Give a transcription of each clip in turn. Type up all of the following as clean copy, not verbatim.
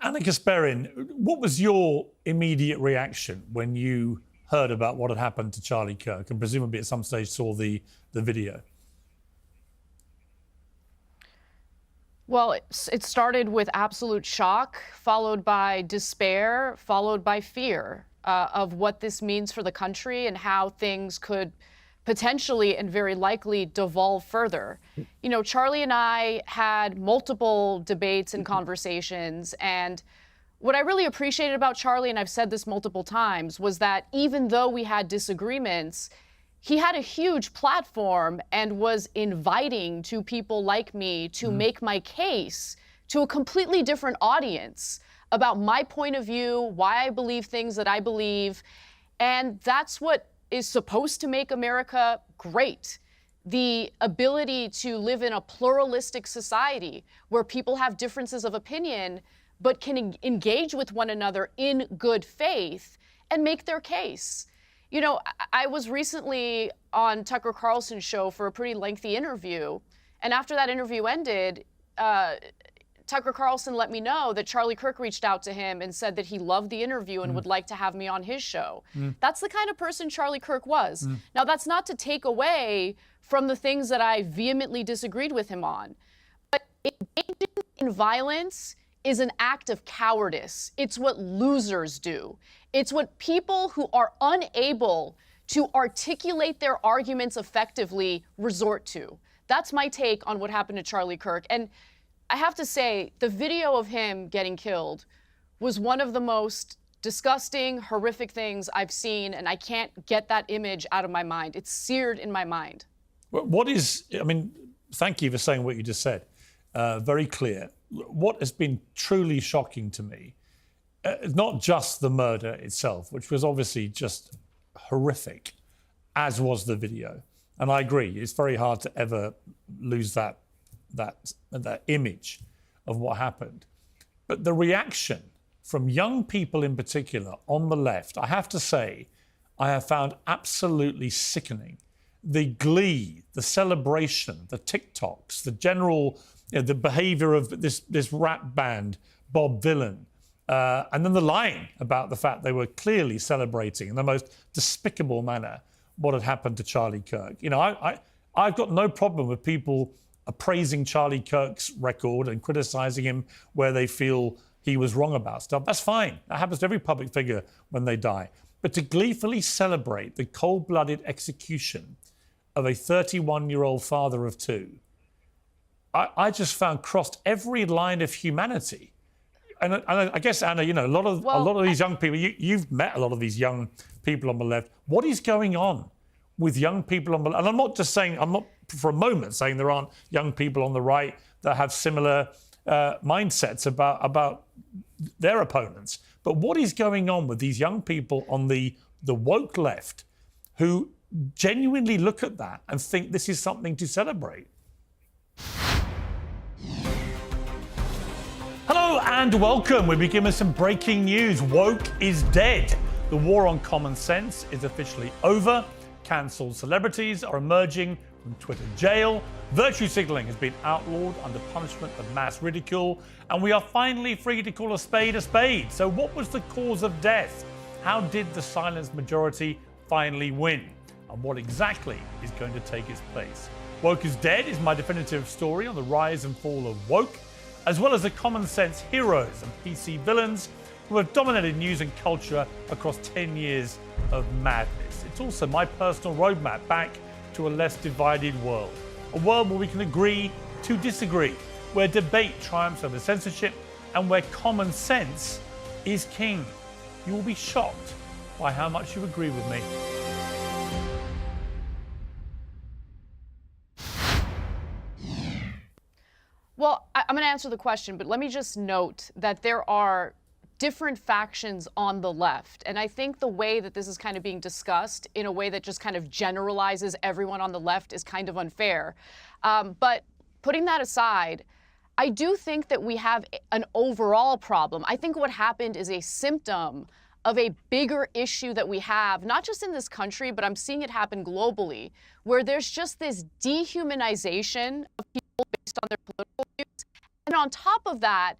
Anna Kasperin, what was your immediate reaction when you heard about what had happened to Charlie Kirk and presumably at some stage saw the video? Well, it started with absolute shock, followed by despair, followed by fear of what this means for the country and how things could potentially and very likely devolve further. You know, Charlie and I had multiple debates and conversations, and what I really appreciated about Charlie, and I've said this multiple times, was that even though we had disagreements, he had a huge platform and was inviting to people like me to make my case to a completely different audience about my point of view, why I believe things that I believe. And that's what is supposed to make America great. The ability to live in a pluralistic society where people have differences of opinion, but can engage with one another in good faith and make their case. You know, I was recently on Tucker Carlson's show for a pretty lengthy interview, and after that interview ended, Tucker Carlson let me know that Charlie Kirk reached out to him and said that he loved the interview and would like to have me on his show. That's the kind of person Charlie Kirk was. Now, that's not to take away from the things that I vehemently disagreed with him on, but engaging in violence is an act of cowardice. It's what losers do. It's what people who are unable to articulate their arguments effectively resort to. That's my take on what happened to Charlie Kirk. And I have to say, the video of him getting killed was one of the most disgusting, horrific things I've seen, and I can't get that image out of my mind. It's seared in my mind. What is, I mean, thank you for saying what you just said. Very clear. What has been truly shocking to me, not just the murder itself, which was obviously just horrific, as was the video. And I agree, it's very hard to ever lose that image of what happened. But the reaction from young people in particular on the left, I have to say, I have found absolutely sickening. The glee, the celebration, the TikToks, the general, the behavior of this rap band, Bob Dylan, and then the lying about the fact they were clearly celebrating in the most despicable manner what had happened to Charlie Kirk. You know, I've got no problem with people appraising Charlie Kirk's record and criticizing him where they feel he was wrong about stuff. That's fine. That happens to every public figure when they die. But to gleefully celebrate the cold-blooded execution of a 31-year-old father of two, I just found crossed every line of humanity. And I guess, Anna, you know, a lot of these young people, you've met a lot of these young people on the left. What is going on with young people on the left? And I'm not just saying, I'm not for a moment saying there aren't young people on the right that have similar mindsets about their opponents. But what is going on with these young people on the woke left who genuinely look at that and think this is something to celebrate? Hello and welcome. We begin with some breaking news. Woke is dead. The war on common sense is officially over. Cancelled celebrities are emerging from Twitter jail. Virtue signaling has been outlawed under punishment of mass ridicule. And we are finally free to call a spade a spade. So what was the cause of death? How did the silenced majority finally win? And what exactly is going to take its place? Woke is dead is my definitive story on the rise and fall of woke, as well as the common sense heroes and PC villains who have dominated news and culture across 10 years of madness. It's also my personal roadmap back to a less divided world. A world where we can agree to disagree, where debate triumphs over censorship, and where common sense is king. You will be shocked by how much you agree with me. Well, I'm going to answer the question, but let me just note that there are different factions on the left. And I think the way that this is kind of being discussed in a way that just kind of generalizes everyone on the left is kind of unfair. But putting that aside, I do think that we have an overall problem. I think what happened is a symptom of a bigger issue that we have, not just in this country, but I'm seeing it happen globally, where there's just this dehumanization of people based on their political views. And on top of that,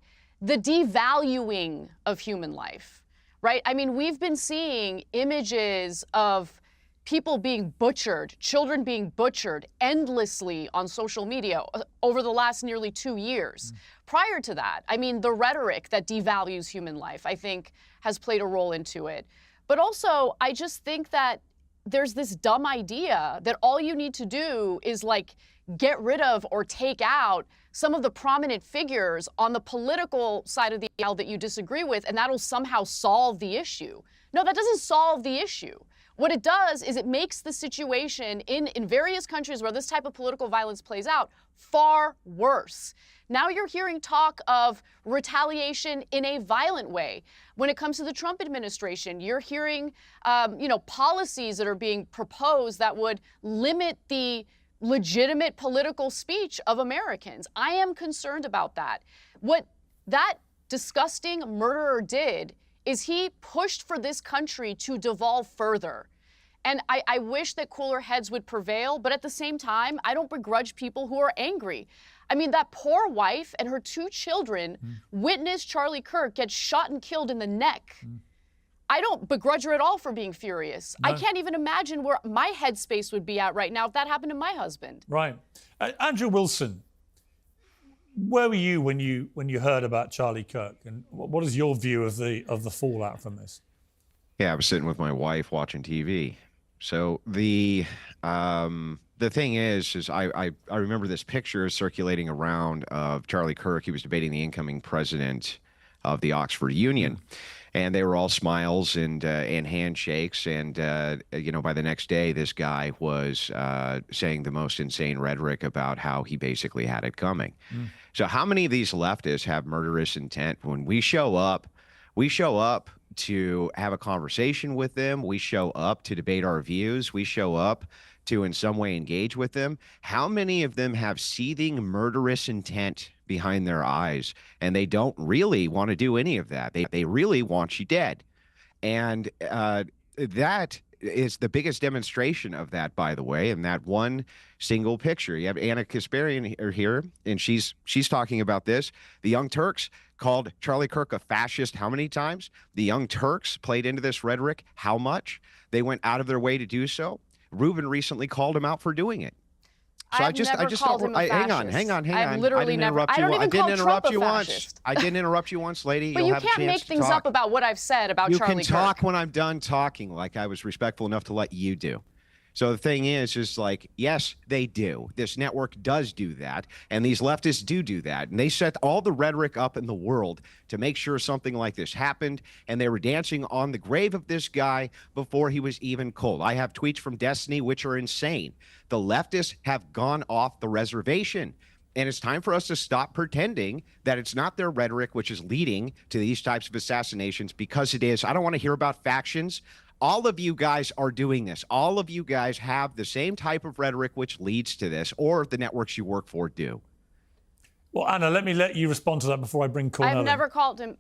the devaluing of human life, right? I mean, we've been seeing images of people being butchered, children being butchered endlessly on social media over the last nearly 2 years. Prior to that, I mean, the rhetoric that devalues human life, I think, has played a role into it. But also, I just think that there's this dumb idea that all you need to do is like get rid of or take out some of the prominent figures on the political side of the aisle that you disagree with, and that'll somehow solve the issue. No, that doesn't solve the issue. What it does is it makes the situation in various countries where this type of political violence plays out far worse. Now you're hearing talk of retaliation in a violent way. When it comes to the Trump administration, you're hearing, policies that are being proposed that would limit the legitimate political speech of Americans. I am concerned about that. What that disgusting murderer did is he pushed for this country to devolve further. And I wish that cooler heads would prevail, but at the same time, I don't begrudge people who are angry. I mean, that poor wife and her 2 children witnessed Charlie Kirk get shot and killed in the neck. I don't begrudge her at all for being furious. No. I can't even imagine where my headspace would be at right now if that happened to my husband. Right. Andrew Wilson, where were you when you heard about Charlie Kirk, and what is your view of the fallout from this? Yeah, I was sitting with my wife watching TV. So the thing is I remember this picture circulating around of Charlie Kirk. He was debating the incoming president of the Oxford Union, and they were all smiles and handshakes. And by the next day, this guy was saying the most insane rhetoric about how he basically had it coming. So how many of these leftists have murderous intent? When we show up to have a conversation with them, we show up to debate our views, we show up to in some way engage with them. How many of them have seething murderous intent behind their eyes, and they don't really want to do any of that? They really want you dead. And that is the biggest demonstration of that, by the way, in that one single picture. You have Anna Kasparian here, and she's talking about this. The Young Turks called Charlie Kirk a fascist how many times? The Young Turks played into this rhetoric how much? They went out of their way to do so. Rubin recently called him out for doing it. So I just called him a fascist. Hang on. I've literally never. I don't even call Trump a fascist. I didn't interrupt you once, lady. But you can't make things up about what I've said about Charlie Kirk. You can talk when I'm done talking, like I was respectful enough to let you do. So the thing is like, yes, they do. This network does do that, and these leftists do that. And they set all the rhetoric up in the world to make sure something like this happened, and they were dancing on the grave of this guy before he was even cold. I have tweets from Destiny which are insane. The leftists have gone off the reservation. And it's time for us to stop pretending that it's not their rhetoric which is leading to these types of assassinations, because it is. I don't want to hear about factions. All of you guys are doing this. All of you guys have the same type of rhetoric which leads to this, or the networks you work for do. Well, Anna, let me let you respond to that before I bring Cornel I've never called him.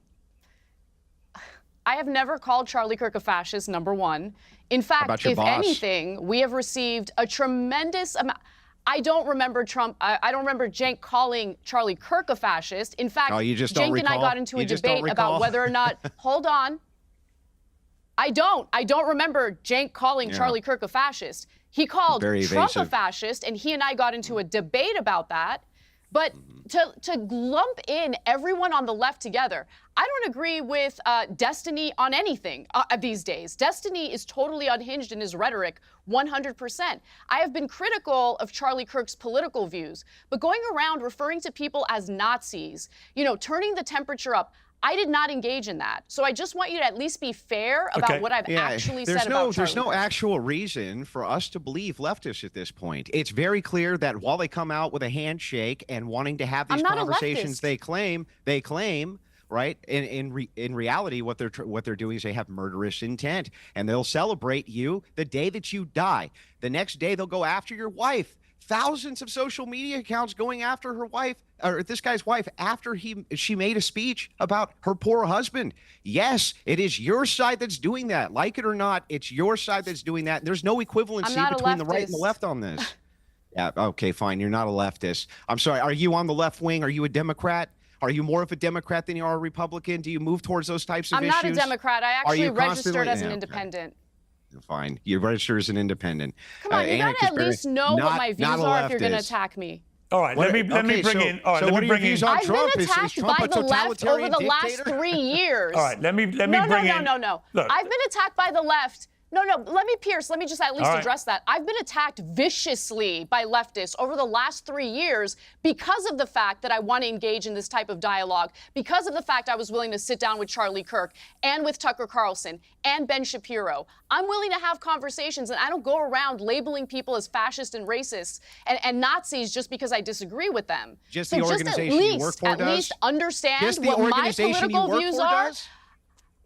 I have never called Charlie Kirk a fascist, number one. In fact, if anything, we have received a tremendous amount. I don't remember Trump. I don't remember Cenk calling Charlie Kirk a fascist. In fact, Cenk and I got into a debate about whether or not. Hold on. I don't remember Cenk calling Charlie Kirk a fascist. He called Trump a fascist, and he and I got into a debate about that. But to lump in everyone on the left together, I don't agree with Destiny on anything these days. Destiny is totally unhinged in his rhetoric, 100%. I have been critical of Charlie Kirk's political views, but going around referring to people as Nazis, turning the temperature up, I did not engage in that. So I just want you to at least be fair about what I've actually said about Charlie Kirk. There's no actual reason for us to believe leftists at this point. It's very clear that while they come out with a handshake and wanting to have these conversations, they claim, right? In reality, what they're doing is they have murderous intent, and they'll celebrate you the day that you die. The next day, they'll go after your wife. Thousands of social media accounts going after her wife, or this guy's wife, after she made a speech about her poor husband. Yes, it is your side that's doing that. Like it or not, it's your side that's doing that. There's no equivalency between the right and the left on this. Yeah, okay, fine. You're not a leftist. I'm sorry. Are you on the left wing? Are you a Democrat? Are you more of a Democrat than you are a Republican? Do you move towards those types of I'm issues? not a Democrat. I actually registered as an Okay. independent. Fine. You register as an independent. Come on, you gotta at least know what my views are if you're gonna attack me. All right, let me bring in. All right, let me bring in. I've been attacked by the left over the last 3 years. All right, let me bring in. No. Look, I've been attacked by the left. No, Pierce, let me just at least right. address that. I've been attacked viciously by leftists over the last 3 years because of the fact that I want to engage in this type of dialogue, because of the fact I was willing to sit down with Charlie Kirk and with Tucker Carlson and Ben Shapiro. I'm willing to have conversations, and I don't go around labeling people as fascist and racist and Nazis just because I disagree with them. Just the organization you work for does? At least understand just the what my organization political you work views for are. Does?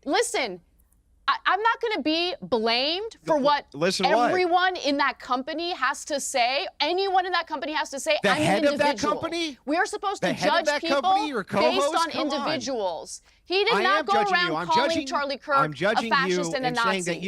Listen, I'm not going to be blamed for what everyone in that company has to say. Anyone in that company has to say. The I'm head an of that individual. company? We are supposed to The head of judge that people company, your based on co-host? Come on. individuals. He did I not am go judging around you. calling Charlie Kirk I'm judging a fascist you and a Nazi. saying that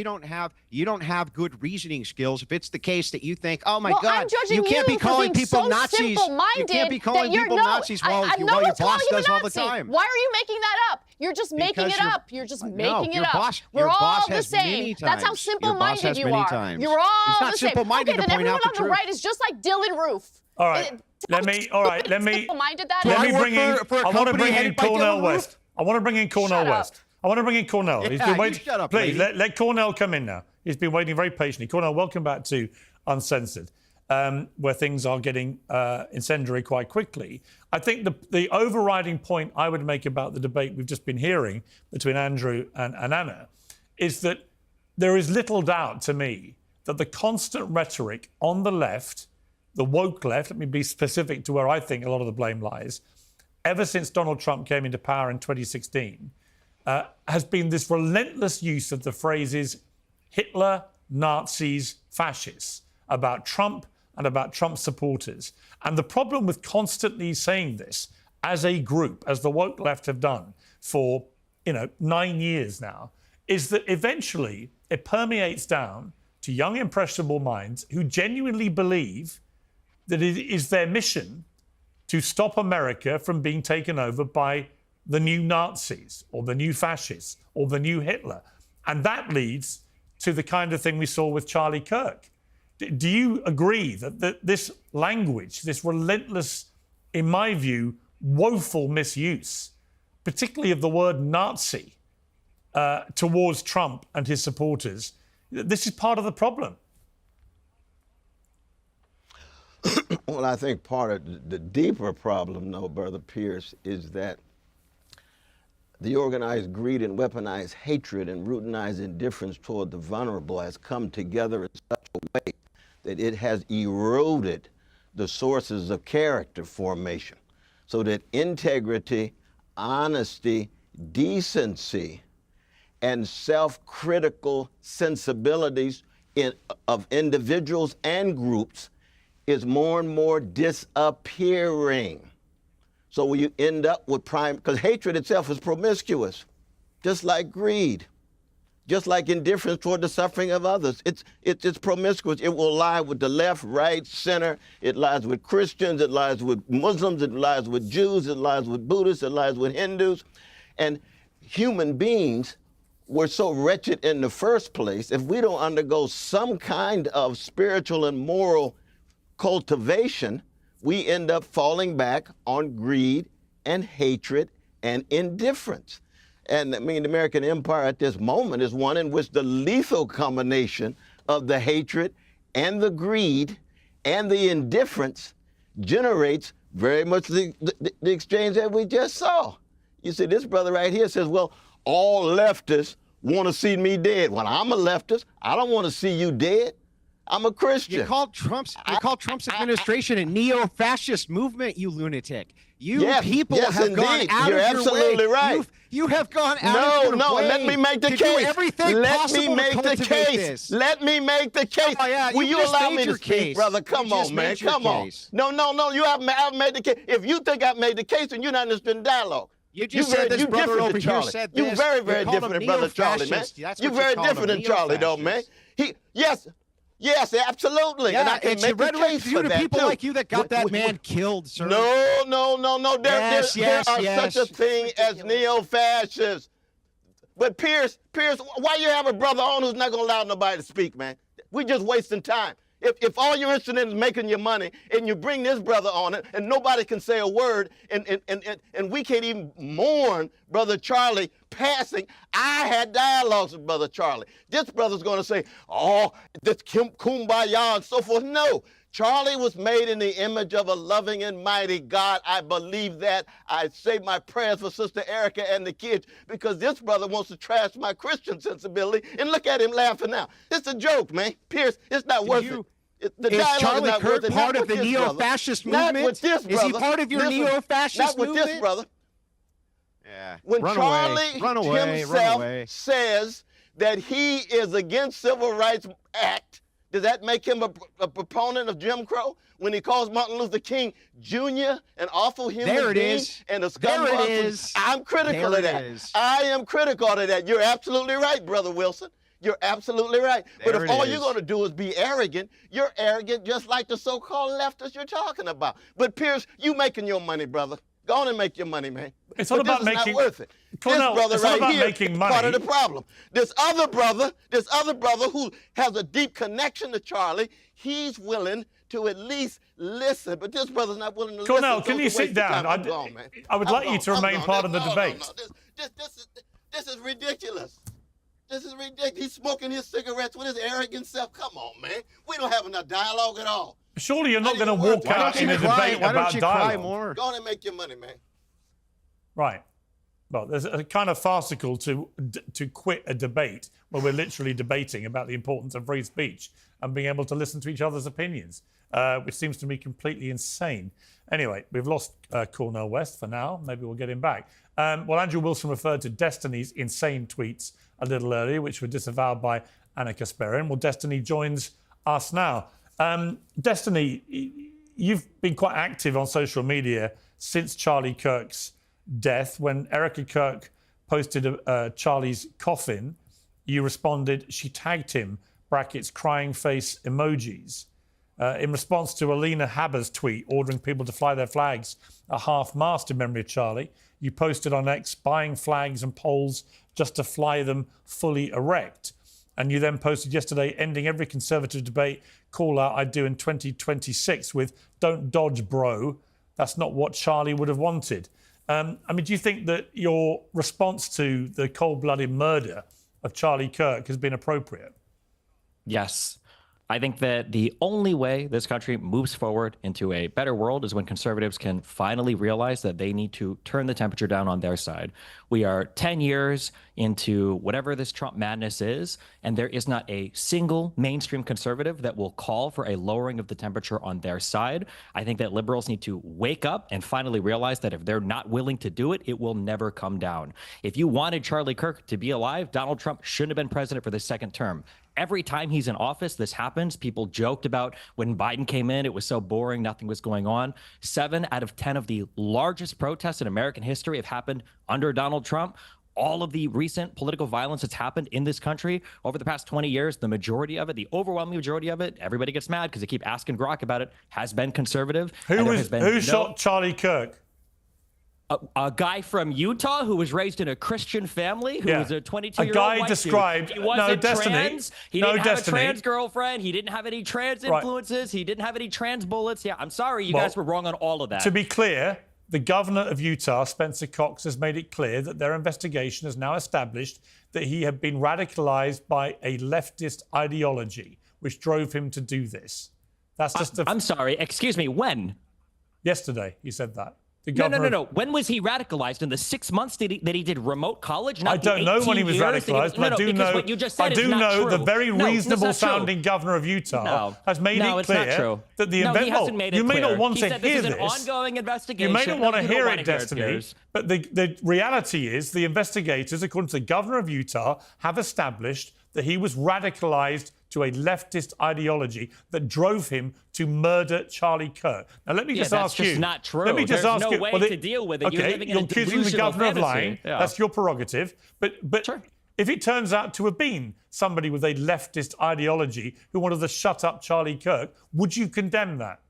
you don't have good reasoning skills. If it's the case that you think, oh my well, God, I'm judging you can't be for calling being people so Nazis. simple-minded You can't be calling that you're, people no, Nazis while no your one's boss calling you does a all the Nazi. time. Why are you making that up? You're just making it up. You're just making it up. We're all the same. That's how simple-minded you are. You're all the same. Okay, then everyone on the right is just like Dylan Roof. All right, let me simple-minded that let is. me bring in. I want to bring in Cornel West. I want to bring in Cornel Shut up. West. I want to bring in Cornel. He's been waiting. Shut up, Please lady. let Cornel come in now. He's been waiting very patiently. Cornel, welcome back to Uncensored, where things are getting incendiary quite quickly. I think the overriding point I would make about the debate we've just been hearing between Andrew and Anna is that there is little doubt to me that the constant rhetoric on the left, the woke left, let me be specific to where I think a lot of the blame lies, ever since Donald Trump came into power in 2016, has been this relentless use of the phrases Hitler, Nazis, fascists about Trump and about Trump supporters. And the problem with constantly saying this as a group, as the woke left have done for 9 years now, is that eventually it permeates down to young, impressionable minds who genuinely believe that it is their mission to stop America from being taken over by the new Nazis or the new fascists or the new Hitler. And that leads to the kind of thing we saw with Charlie Kirk. Do you agree that this language, this relentless, in my view, woeful misuse, particularly of the word Nazi, towards Trump and his supporters, this is part of the problem? Well, I think part of the deeper problem, though, Brother Piers, is that the organized greed and weaponized hatred and routinized indifference toward the vulnerable has come together in such a way that it has eroded the sources of character formation, so that integrity, honesty, decency, and self-critical sensibilities of individuals and groups is more and more disappearing. So you end up with because hatred itself is promiscuous, just like greed, just like indifference toward the suffering of others. It's promiscuous. It will lie with the left, right, center. It lies with Christians. It lies with Muslims. It lies with Jews. It lies with Buddhists. It lies with Hindus. And human beings were so wretched in the first place. If we don't undergo some kind of spiritual and moral cultivation, we end up falling back on greed and hatred and indifference. And I mean, the American empire at this moment is one in which the lethal combination of the hatred and the greed and the indifference generates very much the exchange that we just saw. You see, this brother right here says, well, all leftists want to see me dead. Well, I'm a leftist. I don't want to see you dead. I'm a Christian. You called Trump's administration a neo-fascist movement, you lunatic. You people have gone out You're of absolutely your way. right. You have gone out of your way. No, let me make the to case. Do everything let me possible make to the cultivate case. this. Let me make the case. Oh, yeah, Will you allow me to speak, case. brother? Come on, man. Come on. No, you haven't made the case. If you think I've made the case, then you're not interested in dialogue. You just said this brother over here said this. You very, very different than Brother Charlie, man. You very different than Charlie, though, man. Yes, Yes, absolutely. Yeah, and I can it's make a rhetoric case due for to that people too. like you that got that man killed, sir. No. There Yes, are such a thing as neo-fascists. But Piers, why you have a brother on who's not gonna allow nobody to speak, man? We just wasting time. If all you're interested in is making your money, and you bring this brother on it, and nobody can say a word, and we can't even mourn Brother Charlie passing. I had dialogues with Brother Charlie. This brother's gonna say, oh, this kumbaya and so forth. No. Charlie was made in the image of a loving and mighty God. I believe that. I say my prayers for Sister Erica and the kids because this brother wants to trash my Christian sensibility. And look at him laughing now. It's a joke, man. Piers, it's not worth it. The is dialogue Charlie is not Kirk worth it. part Not of the with this neo-fascist brother. movement? Not with this brother. Is he part of your neo-fascist movement? Not with this brother. Yeah. When Charlie himself away. says that he is against Civil Rights Act, does that make him a proponent of Jim Crow? When he calls Martin Luther King Jr. an awful human being and a scumbag? There it is. I'm critical of that. I am critical of that. You're absolutely right, Brother Wilson. You're absolutely right. But if all you're going to do is be arrogant, you're arrogant just like the so-called leftists you're talking about. But Piers, you making your money, brother. Go on and make your money, man. It's all about this is making. not worth it. Cornel, this brother it's all right about here making is money. part of the problem. This other brother who has a deep connection to Charlie, he's willing to at least listen. But this brother's not willing to Cornel, listen. can you sit down? I'm gone, man. I would like you to remain part of the debate. No. This is ridiculous. This is ridiculous. He's smoking his cigarettes with his arrogant self. Come on, man. We don't have enough dialogue at all. Surely you're not going to walk out in a debate about Why don't you cry dialogue. more? Go on and make your money, man. Right. Well, there's a kind of farcical to quit a debate where we're literally debating about the importance of free speech and being able to listen to each other's opinions, which seems to me completely insane. Anyway, we've lost Cornel West for now. Maybe we'll get him back. Well, Andrew Wilson referred to Destiny's insane tweets a little earlier, which were disavowed by Anna Kasparian. Well, Destiny joins us now. Destiny, you've been quite active on social media since Charlie Kirk's death. When Erica Kirk posted Charlie's coffin, you responded, she tagged him, brackets, crying face emojis. In response to Alina Haber's tweet ordering people to fly their flags at half-mast in memory of Charlie, you posted on X, buying flags and poles just to fly them fully erect. And you then posted yesterday, ending every Conservative debate call out I'd do in 2026 with don't dodge, bro. That's not what Charlie would have wanted. I mean, do you think that your response to the cold-blooded murder of Charlie Kirk has been appropriate? Yes. I think that the only way this country moves forward into a better world is when conservatives can finally realize that they need to turn the temperature down on their side. We are 10 years into whatever this Trump madness is, and there is not a single mainstream conservative that will call for a lowering of the temperature on their side. I think that liberals need to wake up and finally realize that if they're not willing to do it, it will never come down. If you wanted Charlie Kirk to be alive, Donald Trump shouldn't have been president for the second term. Every time he's in office, this happens. People joked about when Biden came in, it was so boring, nothing was going on. 7 out of 10 of the largest protests in American history have happened under Donald Trump. All of the recent political violence that's happened in this country over the past 20 years, the majority of it, the overwhelming majority of it, everybody gets mad because they keep asking Grok about it, has been conservative. Who shot Charlie Kirk? A guy from Utah who was raised in a Christian family, who was a 22-year-old white dude. described. He wasn't trans. He didn't have a trans girlfriend. He didn't have any trans influences. He didn't have any trans bullets. Yeah, I'm sorry. You guys were wrong on all of that. To be clear, the governor of Utah, Spencer Cox, has made it clear that their investigation has now established that he had been radicalized by a leftist ideology, which drove him to do this. That's just I'm sorry. Excuse me. When? Yesterday, he said that. No. When was he radicalized? In the 6 months that he did remote college? I don't know when he was radicalized, but I do know. What you just said I do is not know true. the very reasonable-sounding governor of Utah has made it clear that the he hasn't made it you may clear. not want He to said hear this is this. an ongoing investigation. You may not want to hear it, it, Destiny. Piers. But the reality is, the investigators, according to the governor of Utah, have established that he was radicalized to a leftist ideology that drove him to murder Charlie Kirk. Now, let me just ask you. That's just not true. Let me just ask There's you. no way to deal with it. Okay, You're living in a accusing the delusional governor of fantasy. lying. Yeah. That's your prerogative. But Sure. if it turns out to have been somebody with a leftist ideology who wanted to shut up Charlie Kirk, would you condemn that?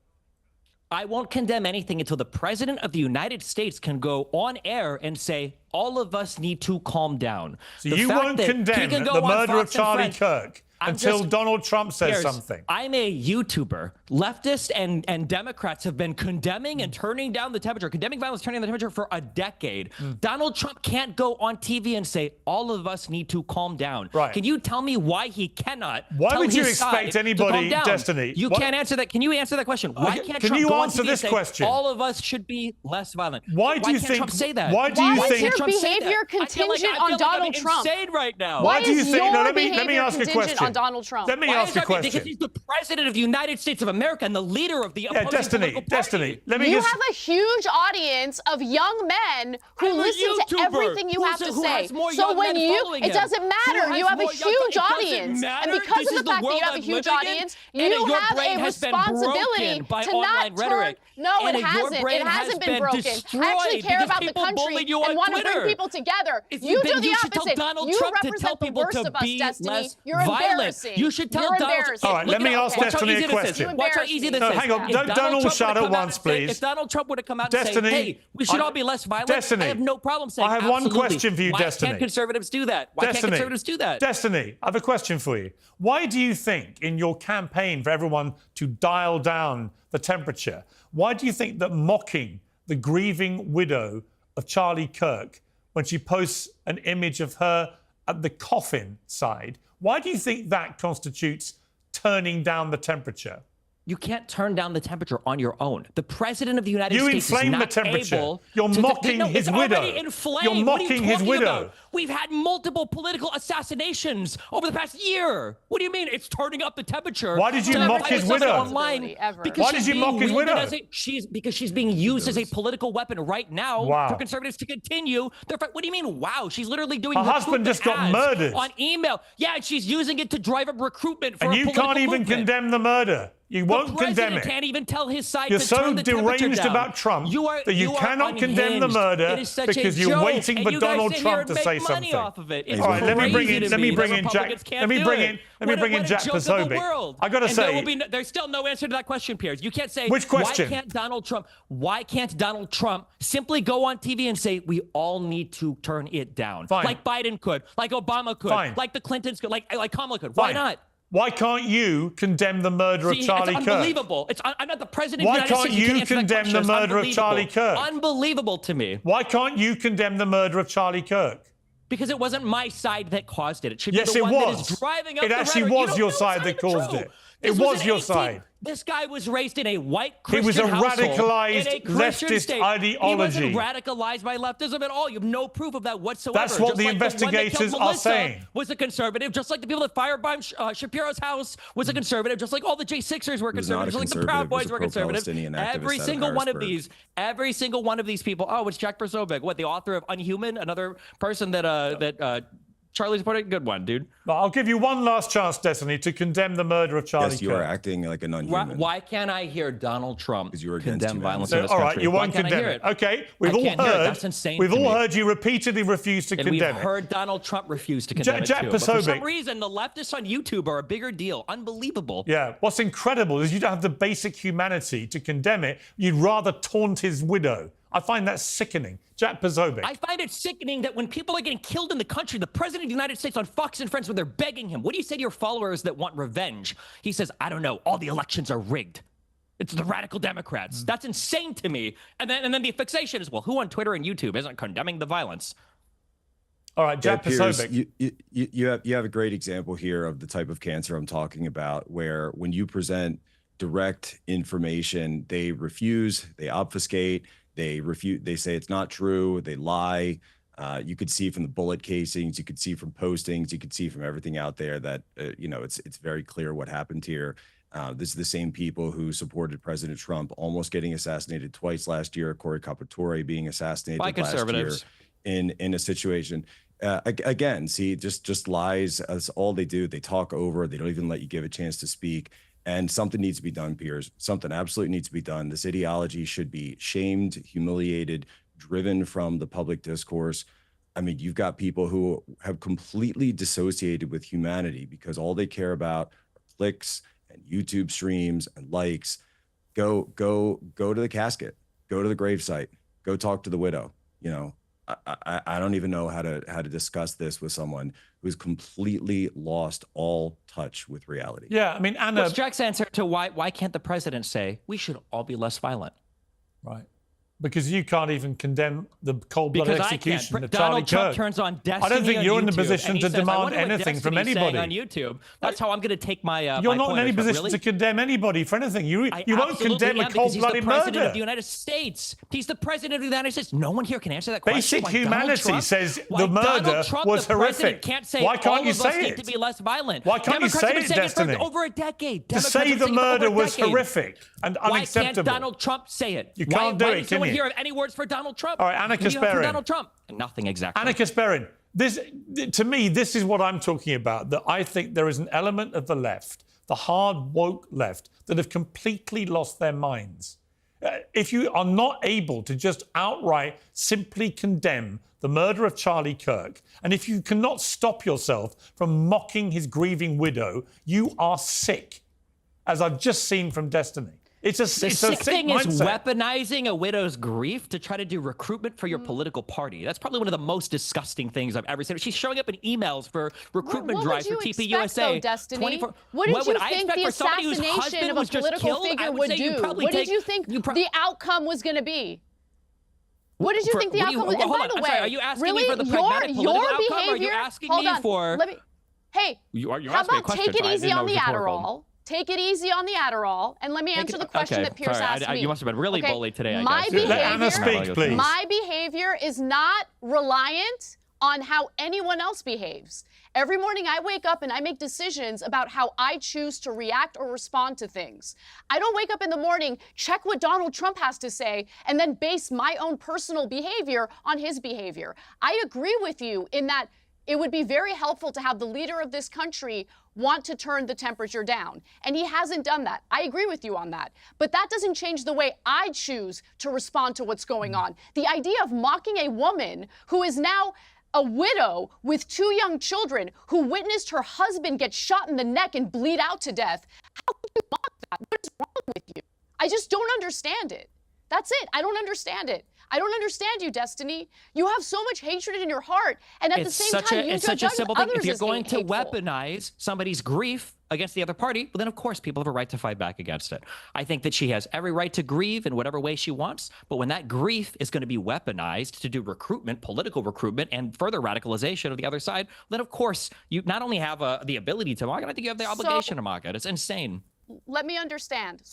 I won't condemn anything until the president of the United States can go on air and say, all of us need to calm down. So you won't condemn the murder of Charlie Kirk until Donald Trump says something. I'm a YouTuber. Leftists and Democrats have been condemning and turning down the temperature, condemning violence, turning down the temperature for a decade. Donald Trump can't go on TV and say, all of us need to calm down. Right. Can you tell me why he cannot? Why tell would you his expect side anybody, to calm down? Down? You can't answer that. Can you answer that question? Why can't Can Trump you go answer on TV this and say, question? all of us should be less violent? Why do you can't think Trump say that? Why do you Why think is your behavior contingent on Donald Trump? I'm insane right now. Why do you think? Your No, let me behavior ask a contingent question. on Donald Trump? Let me Why ask is a that? question. Because he's the president of the United States of America and the leader of the opposing political party. Let me You just... have a huge audience of young men who I'm a listen to YouTuber everything you have to who say. has more So young when men you, following it him. doesn't matter. Who You has have a more young- huge it doesn't audience, matter. and because This of is the fact that you world have a I'm huge living in, audience, and you your have brain a has been responsibility broken by to online not rhetoric. turn. No, And it your hasn't. brain It has hasn't been been broken. destroyed I actually care because about the people country bullied you and on want to bring Twitter. people together. If You do then the you should tell opposite. Donald You Trump to tell represent the people worst to of us, be Destiny. less You're violent. embarrassing. You should tell You're Donald. embarrassing. All right, let me ask Destiny a question. Watch how easy this No, is. hang on. If Don't all Trump shout would've at come out once, and say- please. If Donald Trump would have come out and Destiny, say, hey, we should all be less violent, Destiny, I have no problem saying I have one absolutely. question for you, Why Destiny. can't conservatives do that? Why can't conservatives do that? Destiny, I have a question for you. Why do you think in your campaign for everyone to dial down the temperature, why do you think that mocking the grieving widow of Charlie Kirk when she posts an image of her at the coffin side, why do you think that constitutes turning down the temperature? You can't turn down the temperature on your own. The president of the United You States is inflame not the temperature. able You're to mocking no, his it's widow. already inflamed. You're What are you mocking his talking widow. about? We've had multiple political assassinations over the past year. What do you mean it's turning up the temperature? Why did you to mock fight his somebody widow? Online because Why she's did you being mock his wielded widow? as because she's being used as a political weapon right now Wow. for conservatives to continue their fight. What do you mean, wow? She's literally doing Her husband just got ads murdered. on email. Yeah, and she's using it to drive up recruitment for And a you political can't even movement. condemn the murder. You won't The condemn president it. can't even tell his side You're to so turn the temperature deranged down. about Trump that you are cannot condemn the unhinged. murder It is such a because you're joke, waiting and for you guys Donald sit Trump here to and say make money something. off of it. It's All right, let me bring crazy in to me that Jack. Republicans can't Let me do bring it. in. Let me bring in What a Jack joke of the Posobiec. world. I gotta And there say, will be there's still no answer to that question, Piers. You can't say Which question? Why can't Donald Trump simply go on TV and say we all need to turn it down, Fine. like Biden could, like Obama could, Fine. like the Clintons could, like Kamala could? Why Fine. not? Why can't you condemn the murder of See, Charlie it's Kirk? unbelievable. I'm not the president Why of the United can't States. you can't answer that condemn question. the It's murder of Charlie unbelievable. Kirk? Unbelievable to me. Why can't you condemn the murder of Charlie Kirk? Because it wasn't my side that caused it. It should Yes, be the it one was. that is driving up It the actually rhetoric. You was don't your know side it's that not even caused true. it. This It was an your 18 side. This guy was raised in a white He Christian was a household, radicalized in a Christian leftist state. ideology. He wasn't radicalized by leftism at all. You have no proof of that whatsoever. That's what Just the like investigators the one that killed are Melissa saying. was a conservative, just like the people that firebombed Shapiro's house was a conservative, just like all the J6ers were He was not conservative, a just like the Proud conservative, he was Boys a were conservative. pro-Palestinian activist Every out of single one of Harrisburg. every single one of these people. Oh, it's Jack Posobiec, what, the author of Unhuman, another person that Charlie supported. Good one, dude. But I'll give you one last chance, Destiny, to condemn the murder of Charlie Yes, you are Kirk. acting like an Why, unhuman. why can't I hear Donald Trump Because you were against condemn violence humanity. in this All country? right, you Why won't can't I condemn hear it. Okay, I can't hear it. That's insane We've to all me. heard you repeatedly refuse to And condemn we've it. heard Donald Trump refuse to condemn Jack it too. But for Posobiec- some reason, the leftists on YouTube are a bigger deal. Unbelievable. Yeah, what's incredible is you don't have the basic humanity to condemn it. You'd rather taunt his widow. I find that sickening. Jack Posobiec. I find it sickening that when people are getting killed in the country, the president of the United States on Fox and Friends, when they're begging him, what do you say to your followers that want revenge? He says, I don't know, all the elections are rigged. It's the radical Democrats. That's insane to me. And then the fixation is, well, who on Twitter and YouTube isn't condemning the violence? All right, Jack Piers, Posobiec. you have a great example here of the type of cancer I'm talking about, where when you present direct information, they refuse, they obfuscate, they refute, they say it's not true, they lie. You could see from the bullet casings, you could see from postings, you could see from everything out there that it's very clear what happened here. This is the same people who supported President Trump almost getting assassinated twice last year, Corey Capatore being assassinated By last year conservatives. in a situation. Again, see, just lies. That's all they do. They talk over. They don't even let you give a chance to speak. And something needs to be done, Piers. Something absolutely needs to be done. This ideology should be shamed, humiliated, driven from the public discourse. I mean, you've got people who have completely dissociated with humanity because all they care about are clicks and YouTube streams and likes. Go to the casket, go to the gravesite, go talk to the widow. You know, I don't even know how to discuss this with someone who's completely lost all touch with reality. Yeah, I mean, Anna. What's Jack's answer to why can't the president say we should all be less violent? Right. Because you can't even condemn the cold-blooded execution of Charlie Donald Trump Kirk. turns on Destiny. I don't think you're in the position to says, demand anything from anybody on YouTube. That's how I'm going to take my. You're my not in any pointers, position really? to condemn anybody for anything. You won't condemn a cold-blooded He's the president murder. of the United States. He's the president of the United States. No one here can answer that question. Basic humanity says the murder was horrific. Why can't you say it? To be less violent. Why can't you say it, Destiny? For over a decade. To say the murder was horrific and unacceptable. Why can't Donald Trump say it? You can't do it, Why does no one can you? hear any words for Donald Trump? All right, Anna What do you have for Kasparin. Donald Trump? Nothing exactly. Anna Kasparin, to me, this is what I'm talking about, that I think there is an element of the left, the hard woke left, that have completely lost their minds. If you are not able to just outright simply condemn the murder of Charlie Kirk, and if you cannot stop yourself from mocking his grieving widow, you are sick, as I've just seen from Destiny. It's a sick thing mindset. is weaponizing a widow's grief to try to do recruitment for your political party. That's probably one of the most disgusting things I've ever seen. She's showing up in emails for recruitment drives for TPUSA. Destiny? What did you think the assassination of a political figure would do? What did you think the outcome was going to be? What did you think the outcome was? And by the way, are you asking really, me for the pragmatic political outcome, behavior? or are you asking hold me on, for? Hey, how about take it easy on the Adderall? Take it easy on the Adderall, and let me answer the question that Piers asked me. You must have been really bullied today, I my guess. Behavior, Let Anna speak, please. My behavior is not reliant on how anyone else behaves. Every morning I wake up and I make decisions about how I choose to react or respond to things. I don't wake up in the morning, check what Donald Trump has to say, and then base my own personal behavior on his behavior. I agree with you in that it would be very helpful to have the leader of this country want to turn the temperature down. And he hasn't done that. I agree with you on that. But that doesn't change the way I choose to respond to what's going on. The idea of mocking a woman who is now a widow with 2 young children who witnessed her husband get shot in the neck and bleed out to death. How can you mock that? What is wrong with you? I just don't understand it. That's it. I don't understand it. I don't understand you, Destiny. You have so much hatred in your heart, and at the same time, you it's judge such a simple thing. others If you're as going being to hateful. weaponize somebody's grief against the other party, well, then of course people have a right to fight back against it. I think that she has every right to grieve in whatever way she wants, but when that grief is going to be weaponized to do recruitment, political recruitment, and further radicalization of the other side, then of course you not only have the ability to mock it, I think you have the obligation to mock it. It's insane. Let me understand.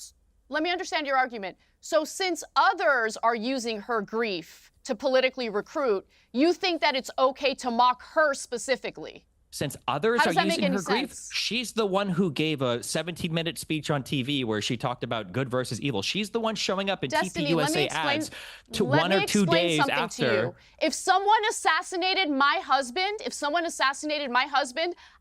Let me understand your argument. So since others are using her grief to politically recruit, you think that it's okay to mock her specifically? Since others are using her grief, she's the one who gave a 17-minute speech on TV where she talked about good versus evil. She's the one showing up in TPUSA ads to 1 or 2 days after. If someone assassinated my husband,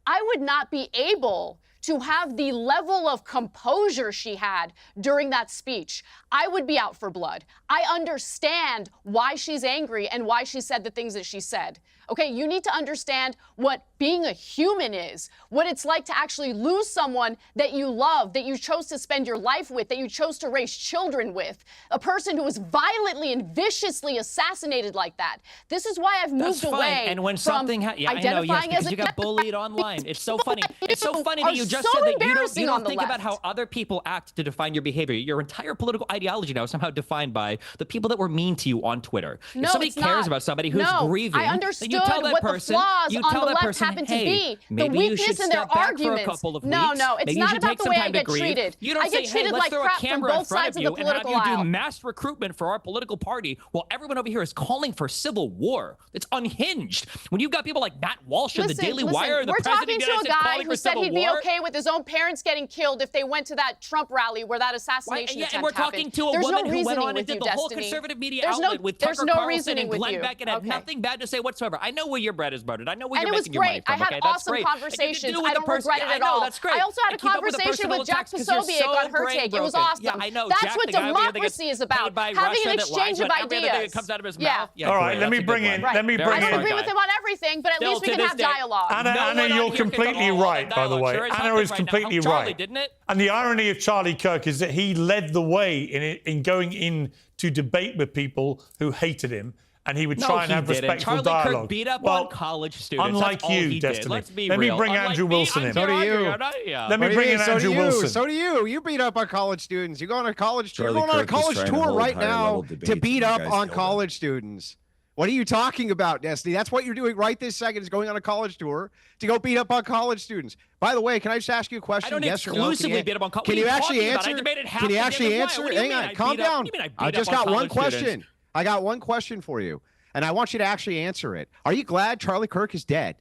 I would not be able to have the level of composure she had during that speech. I would be out for blood. I understand why she's angry and why she said the things that she said. Okay, you need to understand what being a human is, what it's like to actually lose someone that you love, that you chose to spend your life with, that you chose to raise children with, a person who was violently and viciously assassinated like that. This is why I've moved away and when from something identifying as a you got bullied online. It's so funny. It's so funny that you just said that you don't think about how other people act to define your behavior. Your entire political ideology now is somehow defined by the people that were mean to you on Twitter. No, if somebody it's cares not. about somebody who's grieving, I understood you tell that what person, the flaws you on tell the that left person, happen hey, to be. The maybe you weakness should in their step back arguments. for a couple of No, weeks. it's Maybe not you should about take the some way time I to get grieve. treated. You don't I say, get hey, treated let's like throw a crap from camera in both front sides of of you the and have political you do aisle. mass recruitment for our political party while everyone over here is calling for civil war. It's unhinged. When you've got people like Matt Walsh and the Daily Wire, the we're president talking of the to a United States guy calling who for said civil he'd be war. okay with his own parents getting killed if they went to that Trump rally where that assassination attempt and we're talking to a There's woman no who went reasoning on and with did you, the whole Destiny. conservative media There's outlet with there's Tucker no Carlson reasoning and with Glenn you. Beck and had nothing bad to say whatsoever. I know where your bread is buttered. I know where And you're it was making your money great. from. I had Okay, that's awesome great. conversations. I don't regret it at all. That's great. I also had a And keep up with the conversation with personal Jack attacks 'cause you're Posobiec so on her take. It was brain-broken. awesome. Yeah, I know. That's Jack, what the guy over here that democracy gets is about. paid by Having Russia an that exchange lies of about every other thing that ideas. comes out of his Yeah. mouth. Yeah, All right, great. let me That's a good bring in. one. Let me Very bring I don't in. agree with him on everything, but at Still least we to can this have day. dialogue. Anna, No Anna, one on you're here can completely go all right, the by the dialogue. way. Sure as Anna hell is right now. completely Charlie, right. didn't it? And the irony of Charlie Kirk is that he led the way in going in to debate with people who hated him, and he would try and have respectful Charlie dialogue. Kirk beat up on college students. Unlike That's all you, he Destiny. did. Let's be Let me real. bring Unlike Andrew me, Wilson I'm in. So do arguing, you. I'm not- yeah. Let me What do bring you in mean? So Andrew do you. Wilson. So do you. You beat up on college students. You go on a college. You're Charlie going on a Kirk is college trying to tour hold right higher now level to debates, beat and you up guys on killed it. college students. What are you talking about, Destiny? That's what you're doing right this second, is going on a college tour to go beat up on college students. By the way, can I just ask you a question? I don't Yes or no? exclusively beat up on college. Can What are you you actually talking about? answer? I debated half Can you the actually damn answer? What do you Hang mean on, I calm beat up- down. what do you mean I I beat just up on got one college students? question. I got one question for you, and I want you to actually answer it. Are you glad Charlie Kirk is dead?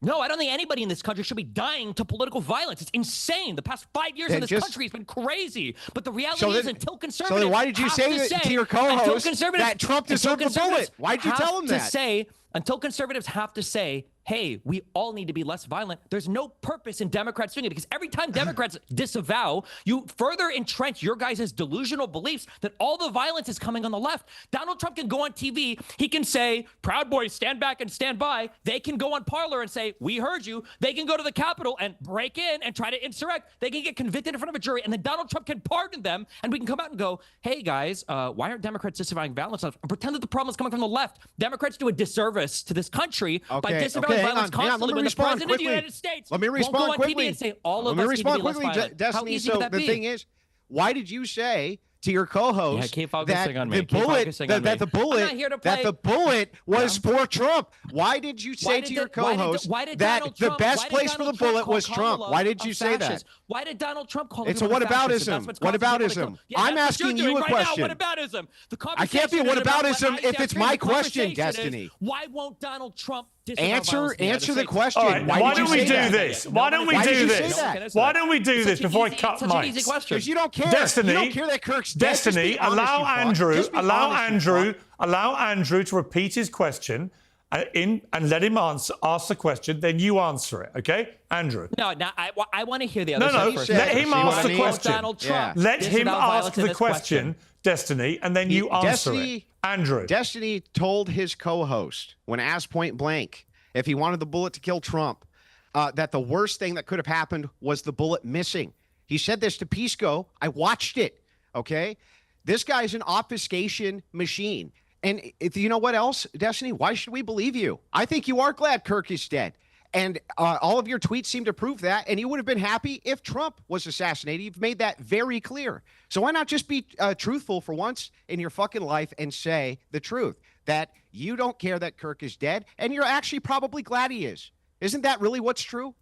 No, I don't think anybody in this country should be dying to political violence. It's insane. The past 5 years Then in this just- country has been crazy. But the reality So is, then- until So conservatives then why did you have say to that to your co-host that Trump deserved the bullet? Why did you tell him that? Until conservatives have to say, hey, we all need to be less violent, there's no purpose in Democrats doing it, because every time Democrats disavow, you further entrench your guys' delusional beliefs that all the violence is coming on the left. Donald Trump can go on TV. He can say, Proud Boys, stand back and stand by. They can go on Parler and say, we heard you. They can go to the Capitol and break in and try to insurrect. They can get convicted in front of a jury, and then Donald Trump can pardon them, and we can come out and go, hey, guys, why aren't Democrats disavowing violence? And pretend that the problem is coming from the left. Democrats do a disservice to this country by disavowing violence constantly when the president of the United States Let me won't go respond on quickly. TV and say all of Let me us respond need to be quickly, less violent. How Destiny. easy So would that the be? thing is, why did you say to your co-host Yeah, keep focusing that on me. the Keep bullet focusing on me. that the bullet I'm not here to that play- the bullet was for Trump? Why did you say to your co-host that the best place for the bullet was Trump? Why did you say that? Why did Donald Trump call It's a everyone fascist? whataboutism. That's what's causing people to Whataboutism. kill? Yeah, I'm that's what asking you're you a doing right question. now. Whataboutism. The I can't be a conversation is about whataboutism what I if say. it's my The question, conversation is, Destiny. why won't Donald Trump disavow violence Answer in the United the States? question. All right, Why why did don't you we say do that? this? Why don't we Why did do you say this? that? Why don't we do It's this such an before I easy- cut such an easy mics? question. Because you don't care. Destiny, You don't care that Kirk's dead. Just Destiny, be honest, allow you fuck. Andrew, Just be honest, you fuck. allow Andrew to repeat his question and let him ask the question. Then you answer it, okay, Andrew? No, I want to hear the other No, side no. first. Let him See what ask I the mean? question. Donald Trump Let him disavow ask violence in the this question, Destiny, and then you answer it. Destiny- Andrew. Destiny told his co-host, when asked point blank if he wanted the bullet to kill Trump, that the worst thing that could have happened was the bullet missing. He said this to Pisco. I watched it. Okay, this guy's an obfuscation machine. And if you know what else, Destiny, why should we believe you? I think you are glad Kirk is dead. And all of your tweets seem to prove that. And you would have been happy if Trump was assassinated. You've made that very clear. So why not just be truthful for once in your fucking life and say the truth, that you don't care that Kirk is dead, and you're actually probably glad he is. Isn't that really what's true?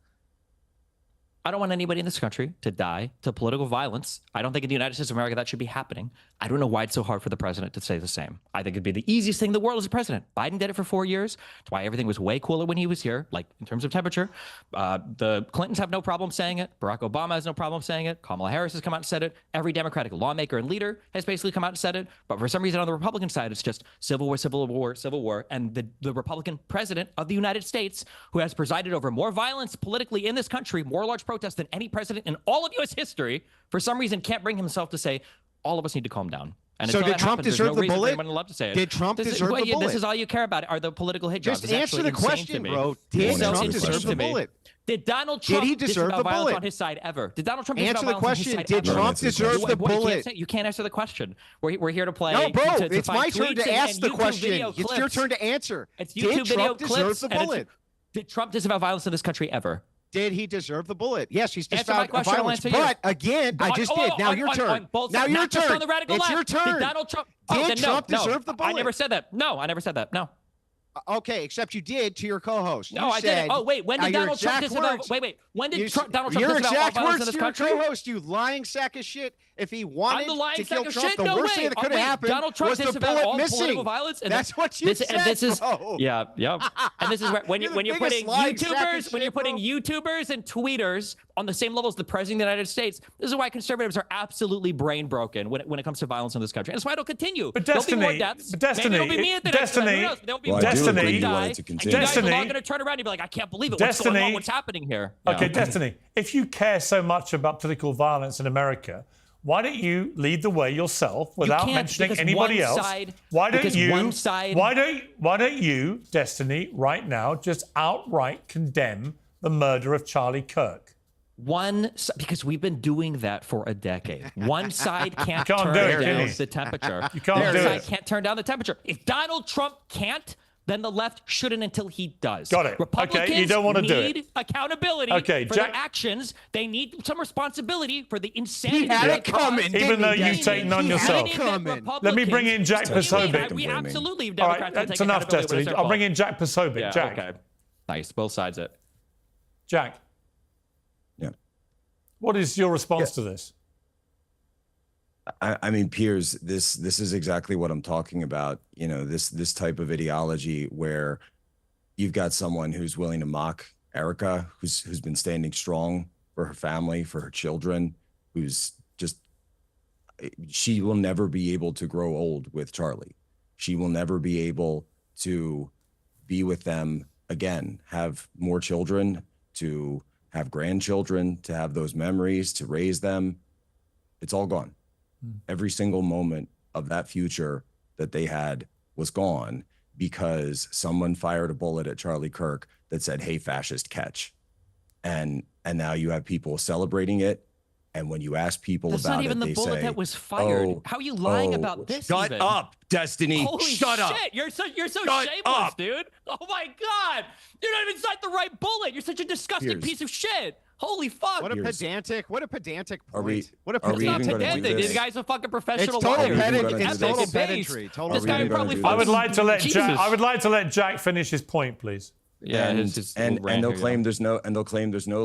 I don't want anybody in this country to die to political violence. I don't think in the United States of America that should be happening. I don't know why it's so hard for the president to say the same. I think it'd be the easiest thing in the world as a president. Biden did it for 4 years. That's why everything was way cooler when he was here, like in terms of temperature. The Clintons have no problem saying it. Barack Obama has no problem saying it. Kamala Harris has come out and said it. Every Democratic lawmaker and leader has basically come out and said it. But for some reason on the Republican side, it's just civil war, civil war, civil war. And the Republican president of the United States, who has presided over more violence politically in this country, more large protests than any president in all of U.S. history, for some reason can't bring himself to say, all of us need to calm down. And So until did that Trump happens, deserve there's no the reason for bullet? anyone allowed to say it. Did Trump deserve the This bullet? is all you care about are the political hit jobs. Just It's answer actually the insane question, to me. bro. It's Did so Trump insane deserve to the me. bullet? Did Donald Did Trump he deserve disavow the violence bullet? on his side ever? Did Donald Trump Answer disavow the violence on his question. side Did ever? Trump deserve the bullet? You can't answer the question. We're here to play. No, bro, to it's find my turn tweets to ask and the YouTube question. video It's your clips. turn to answer. It's Did YouTube video Trump deserve clips. the and it's- bullet? Did Trump disavow violence in this country ever? Did he deserve the bullet? Yes, he's Answer my disavowed question, I'll violence. answer yours. But again, I just did. Now your turn. Now your Not just turn. on the radical It's left. your turn. Did Donald Trump? Did then Trump no, deserve the bullet? I never said that. No, I never said that. No. Okay, except you did to your co-host. No, You I said, didn't. Oh, wait. When did your Donald Trump exact disavow? words- Wait. When did You Donald Trump your disavow all exact violence words in this to your country? co-host, you lying sack of shit. If he wanted I'm the lying to kill sack of Trump, shit? the No worst way. thing that could have Wait, happened Donald Trump was the disavowed bullet all missing. political violence. And That's what you said, and this is, bro. Yeah. And this is where when You're you're the biggest putting lying sack of YouTubers, when shit, you're putting bro. YouTubers and tweeters on the same level as the president of the United States, this is why conservatives are absolutely brain broken when it comes to violence in this country. And that's why it'll continue. But There'll be more Destiny- deaths. but Destiny- Maybe it'll be me at the next one. Destiny- Who knows? There'll be Well, more I do people agree who you die, want it to and continue. you guys are all Destiny- going to turn around and be like, I can't believe it. What's going Destiny- on? What's happening here? Okay, Yeah. Destiny, if you care so much about political violence in America, why don't you lead the way yourself without can't, mentioning because anybody one else? side- why don't because you? one side- Why don't you, Destiny, right now just outright condemn the murder of Charlie Kirk? Because we've been doing that for a decade. One side can't can't turn do it, can down you? the temperature. You can't the other do side it. can't turn down the temperature. If Donald Trump can't, then the left shouldn't until he does. Got it. Okay, Republicans you don't wanna do it. need accountability Okay, for Jack- their actions. They need some responsibility for the insanity. He had they it coming, caused. Even though didn't he, you've Destiny? taken on He had yourself. it coming. Let me bring in Jack Posobiec. We absolutely, All Democrats right, will that's take enough, accountability when Destiny. it's their I'll bring fault. in Jack Posobiec. Yeah, Jack. okay. Nice, both sides it. Jack. Yeah. What is your response to this? I mean, Piers, this is exactly what I'm talking about. You know, this type of ideology where you've got someone who's willing to mock Erica, who's been standing strong for her family, for her children, who's just, she will never be able to grow old with Charlie. She will never be able to be with them again, have more children, to have grandchildren, to have those memories, to raise them. It's all gone. Every single moment of that future that they had was gone because someone fired a bullet at Charlie Kirk that said, "Hey, fascist, catch." And now you have people celebrating it. And when you ask people That's about not even it, the they bullet say, that was fired. "Oh, How are you lying oh, about this? Shut even? up, Destiny. Holy Shut up. shit! You're so Shut shameless, up. dude. Oh my god! You're not even inside the right bullet. You're such a disgusting Piers. piece of shit. Holy fuck! What a Piers. pedantic Are we- point. What a are It's we not even gonna do pedantic. this? This guy's a fucking professional. It's total liar. pedantry. It's At total this base, pedantry. Total This guy even gonna probably do this? I would like to let Jesus. Jack. I would like to let Jack finish his point, please. Yeah, and his and rant they'll here, claim yeah. there's no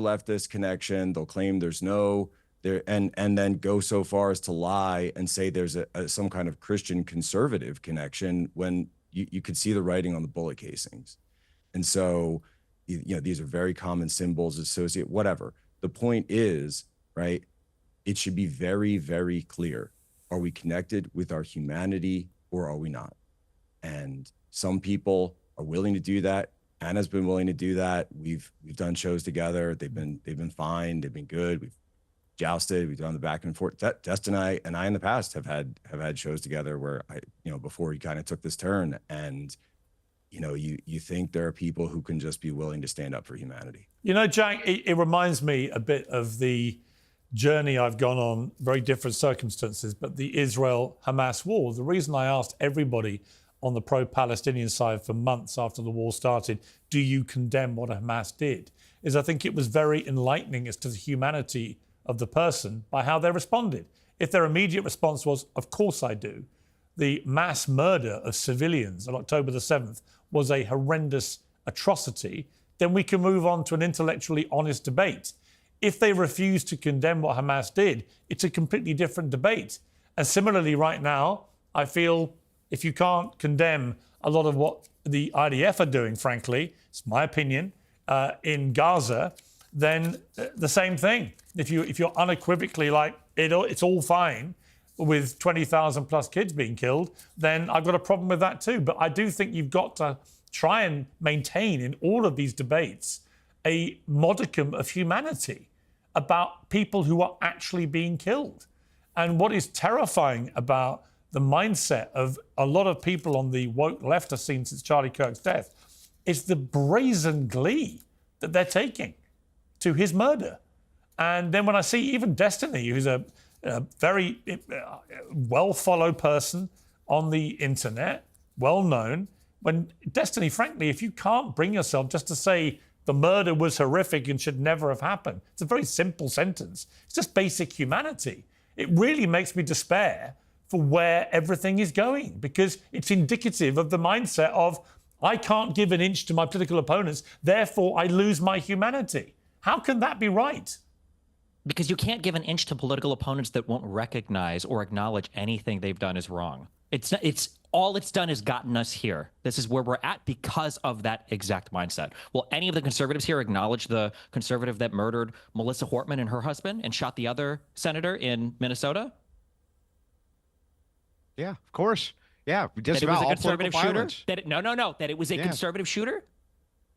leftist connection. They'll claim there's no there and then go so far as to lie and say there's some kind of Christian conservative connection when you could see the writing on the bullet casings. And so you know these are very common symbols associated whatever. The point is, right, it should be very, very clear. Are we connected with our humanity or are we not? And some people are willing to do that. Anna's been willing to do that. We've done shows together. They've been fine. They've been good. We've jousted. We've done the back and forth. Destin and I in the past have had shows together where before he kind of took this turn. And you think there are people who can just be willing to stand up for humanity. You know, Jack, it reminds me a bit of the journey I've gone on, very different circumstances, but the Israel-Hamas war. The reason I asked everybody on the pro-Palestinian side for months after the war started, do you condemn what Hamas did, is I think it was very enlightening as to the humanity of the person by how they responded. If their immediate response was, of course I do, the mass murder of civilians on October the 7th was a horrendous atrocity, then we can move on to an intellectually honest debate. If they refuse to condemn what Hamas did, it's a completely different debate. And similarly, right now, I feel if you can't condemn a lot of what the IDF are doing, frankly, it's my opinion, in Gaza, then the same thing. If you're unequivocally like, it's all fine with 20,000 plus kids being killed, then I've got a problem with that too. But I do think you've got to try and maintain in all of these debates a modicum of humanity about people who are actually being killed. And what is terrifying about the mindset of a lot of people on the woke left have seen since Charlie Kirk's death is the brazen glee that they're taking to his murder. And then when I see even Destiny, who's a very well-followed person on the internet, well-known, when Destiny, frankly, if you can't bring yourself just to say the murder was horrific and should never have happened, it's a very simple sentence. It's just basic humanity. It really makes me despair for where everything is going, because it's indicative of the mindset of, I can't give an inch to my political opponents, therefore I lose my humanity. How can that be right? Because you can't give an inch to political opponents that won't recognize or acknowledge anything they've done is wrong. It's all it's done is gotten us here. This is where we're at because of that exact mindset. Will any of the conservatives here acknowledge the conservative that murdered Melissa Hortman and her husband and shot the other senator in Minnesota? Yeah, of course. Yeah, just That it was about a all conservative political shooter? violence. That it was a conservative shooter?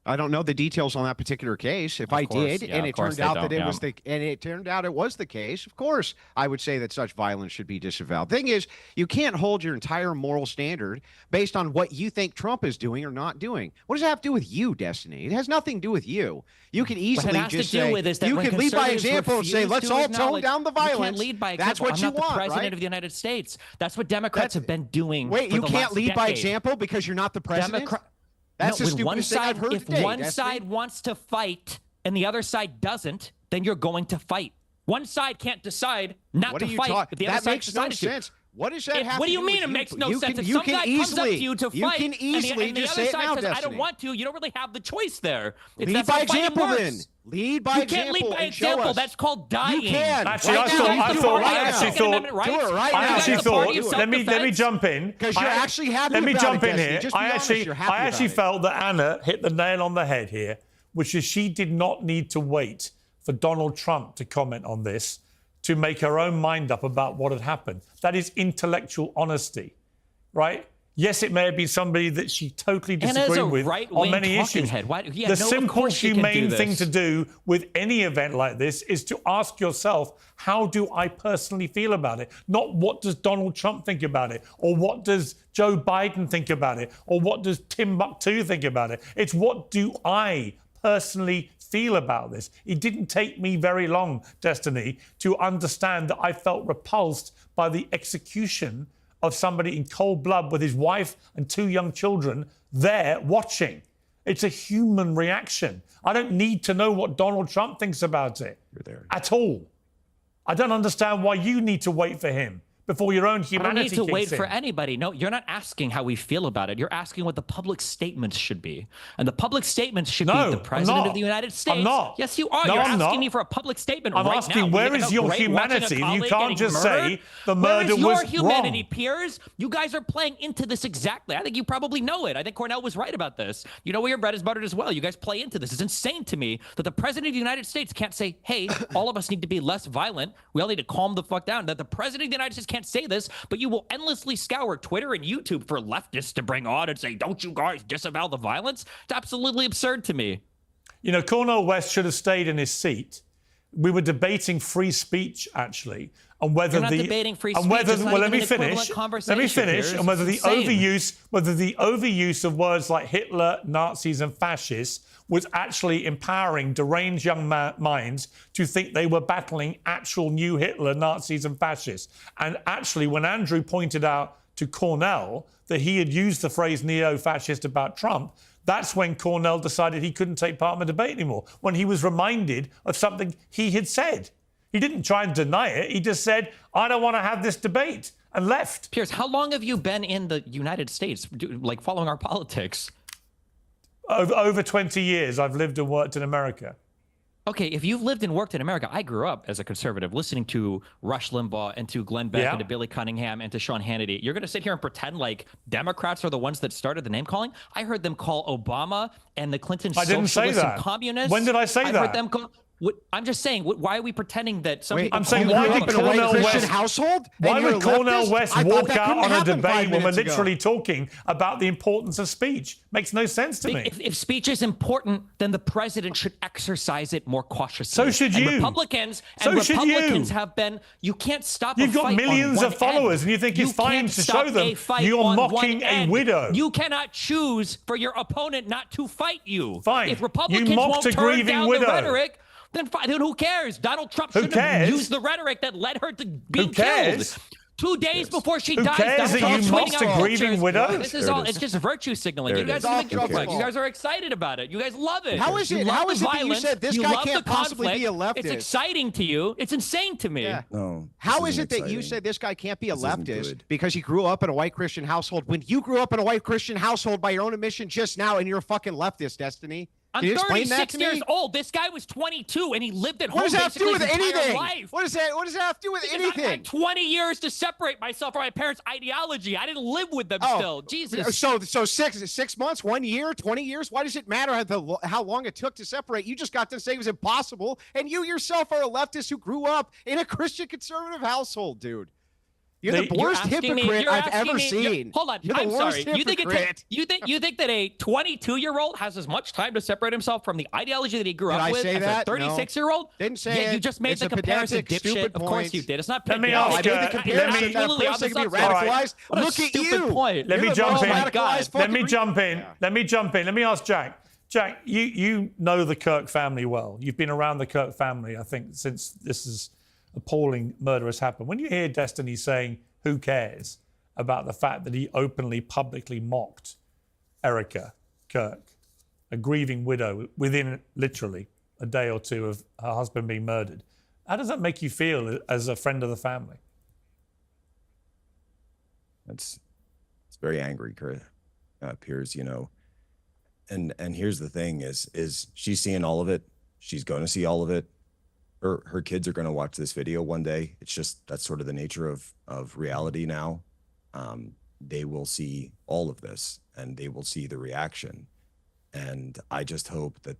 I don't know the details on that particular case. If I did, and it turned out that it was the case, of course, I would say that such violence should be disavowed. Thing is, you can't hold your entire moral standard based on what you think Trump is doing or not doing. What does it have to do with you, Destiny? It has nothing to do with you. You can easily just say, you can lead by example and say, let's all tone down the violence. You can't lead by example. That's what I'm you not want, the president right? of the United States. That's what Democrats have been doing. Wait, for you the can't last lead by decade. example because you're not the president? That's the stupidest thing I've heard if today. one side wants to fight and the other side doesn't, then you're going to fight. One side can't decide not to fight if the other side decides to. What does that have What do to you do mean with it you? makes no You sense? can- If you some can guy comes up to easily- you to you fight, can easily and the just other say it side now, says, I don't Destiny. want to, you don't really have the choice there. Lead by example, then. Lead by you example. can't lead by and show example. us. That's called dying. You can. Actually, Right I now. thought- You I do it thought- right I now. actually Do thought- it right now. I actually thought, let me jump in. Because you're actually happy Let me about jump it, in Destiny. here. Just be I honest, actually, you're happy I actually about it. felt that Anna hit the nail on the head here, which is she did not need to wait for Donald Trump to comment on this to make her own mind up about what had happened. That is intellectual honesty, right? Yes, it may have been somebody that she totally disagreed with on many issues. The simple, humane thing to do with any event like this is to ask yourself, how do I personally feel about it? Not what does Donald Trump think about it, or what does Joe Biden think about it, or what does Timbuktu think about it? It's what do I personally feel about this? It didn't take me very long, Destiny, to understand that I felt repulsed by the execution of somebody in cold blood with his wife and 2 young children there watching. It's a human reaction. I don't need to know what Donald Trump thinks about it at all. I don't understand why you need to wait for him before your own humanity I don't need to wait kicks for in. anybody. No, you're not asking how we feel about it. You're asking what the public statements should be. And the public statements should be the president of the United States. I'm not. Yes, you are. No, You're I'm asking not. me for a public statement I'm right asking, now. where is your humanity? You can't just say the murder was wrong. Where is your humanity, wrong. Piers? You guys are playing into this exactly. I think you probably know it. I think Cornel was right about this. You know where your bread is buttered as well. You guys play into this. It's insane to me that the president of the United States can't say, hey, all of us need to be less violent. We all need to calm the fuck down. That the president of the United States can't say this, but you will endlessly scour Twitter and YouTube for leftists to bring on and say, don't you guys disavow the violence? It's absolutely absurd to me. You know, Cornel West should have stayed in his seat. We were debating free speech, actually, and whether You're not debating free speech. whether, It's not well, let even me an equivalent finish. Let me conversation, finish. Piers. And whether the It's insane. overuse of words like Hitler, Nazis, and fascists was actually empowering deranged young minds to think they were battling actual new Hitler, Nazis, and fascists. And actually, when Andrew pointed out to Cornel that he had used the phrase neo-fascist about Trump, that's when Cornel decided he couldn't take part in the debate anymore, when he was reminded of something he had said. He didn't try and deny it. He just said, I don't want to have this debate, and left. Piers, how long have you been in the United States, like following our politics? Over 20 years, I've lived and worked in America. Okay, if you've lived and worked in America, I grew up as a conservative listening to Rush Limbaugh and to Glenn Beck and to Billy Cunningham and to Sean Hannity. You're going to sit here and pretend like Democrats are the ones that started the name calling? I heard them call Obama and the Clinton socialists and communists. When did I say that? I heard them call... I'm just saying, why are we pretending that some people... I'm saying, you why grew did up in a white Cornel Christian West... household? Why and you're would a Cornel leftist? West I thought walk that out couldn't on a happen 5 debate when we're minutes ago. literally talking about the importance of speech? Makes no sense to me. If speech is important, then the president should exercise it more cautiously. So should you. And Republicans have been. You can't stop. You've got millions of followers, and you think it's fine to show them you're mocking a widow. You cannot choose for your opponent not to fight you. Fine. If Republicans You mocked won't a turn grieving down widow. the rhetoric, then who cares? Donald Trump shouldn't have used the rhetoric that led her to be killed. 2 days before she dies, cares that you mocked a grieving widow? This is all. It's just virtue signaling. You guys are You guys are excited about it. You guys love it. How is it? How is it that you said this guy can't possibly be a leftist? It's exciting to you. It's insane to me. Yeah. No. How is it that you said this guy can't be a leftist because he grew up in a white Christian household when you grew up in a white Christian household by your own admission just now and you're a fucking leftist, Destiny? I'm Can you explain that 36 to me? years old. This guy was 22 and he lived at home What does that have to do basically with his entire anything? life. What does that have to do with Because I anything? had 20 years to separate myself from my parents' ideology. I didn't live with them still. Jesus. So 6 months, 1 year, 20 years? Why does it matter how long it took to separate? You just got to say it was impossible, and you yourself are a leftist who grew up in a Christian conservative household, dude. You're the worst hypocrite I've ever seen. Hold on, You're the I'm worst sorry. hypocrite. You think that a 22-year-old has as much time to separate himself from the ideology that he grew up I with say as that? a 36-year-old? Didn't say Yeah, it. you just made It's the a comparison, pedantic, dipshit. stupid Of course point. you did. It's not Let me pedantic. ask I made the comparison that a person can be radicalized. What a Look at stupid you. point. Let me You're the jump most in. radicalized Let me fucking jump in. Yeah. Let me jump in. Let me ask Jack. Jack, you know the Kirk family well. You've been around the Kirk family, I think, since this is appalling murder has happened. When you hear Destiny saying, who cares, about the fact that he openly, publicly mocked Erica Kirk, a grieving widow, within literally a day or two of her husband being murdered, how does that make you feel as a friend of the family? It's very angry, Piers, And here's the thing is she's seeing all of it. She's going to see all of it. Her kids are going to watch this video one day. It's just, that's sort of the nature of reality now. They will see all of this and they will see the reaction. And I just hope that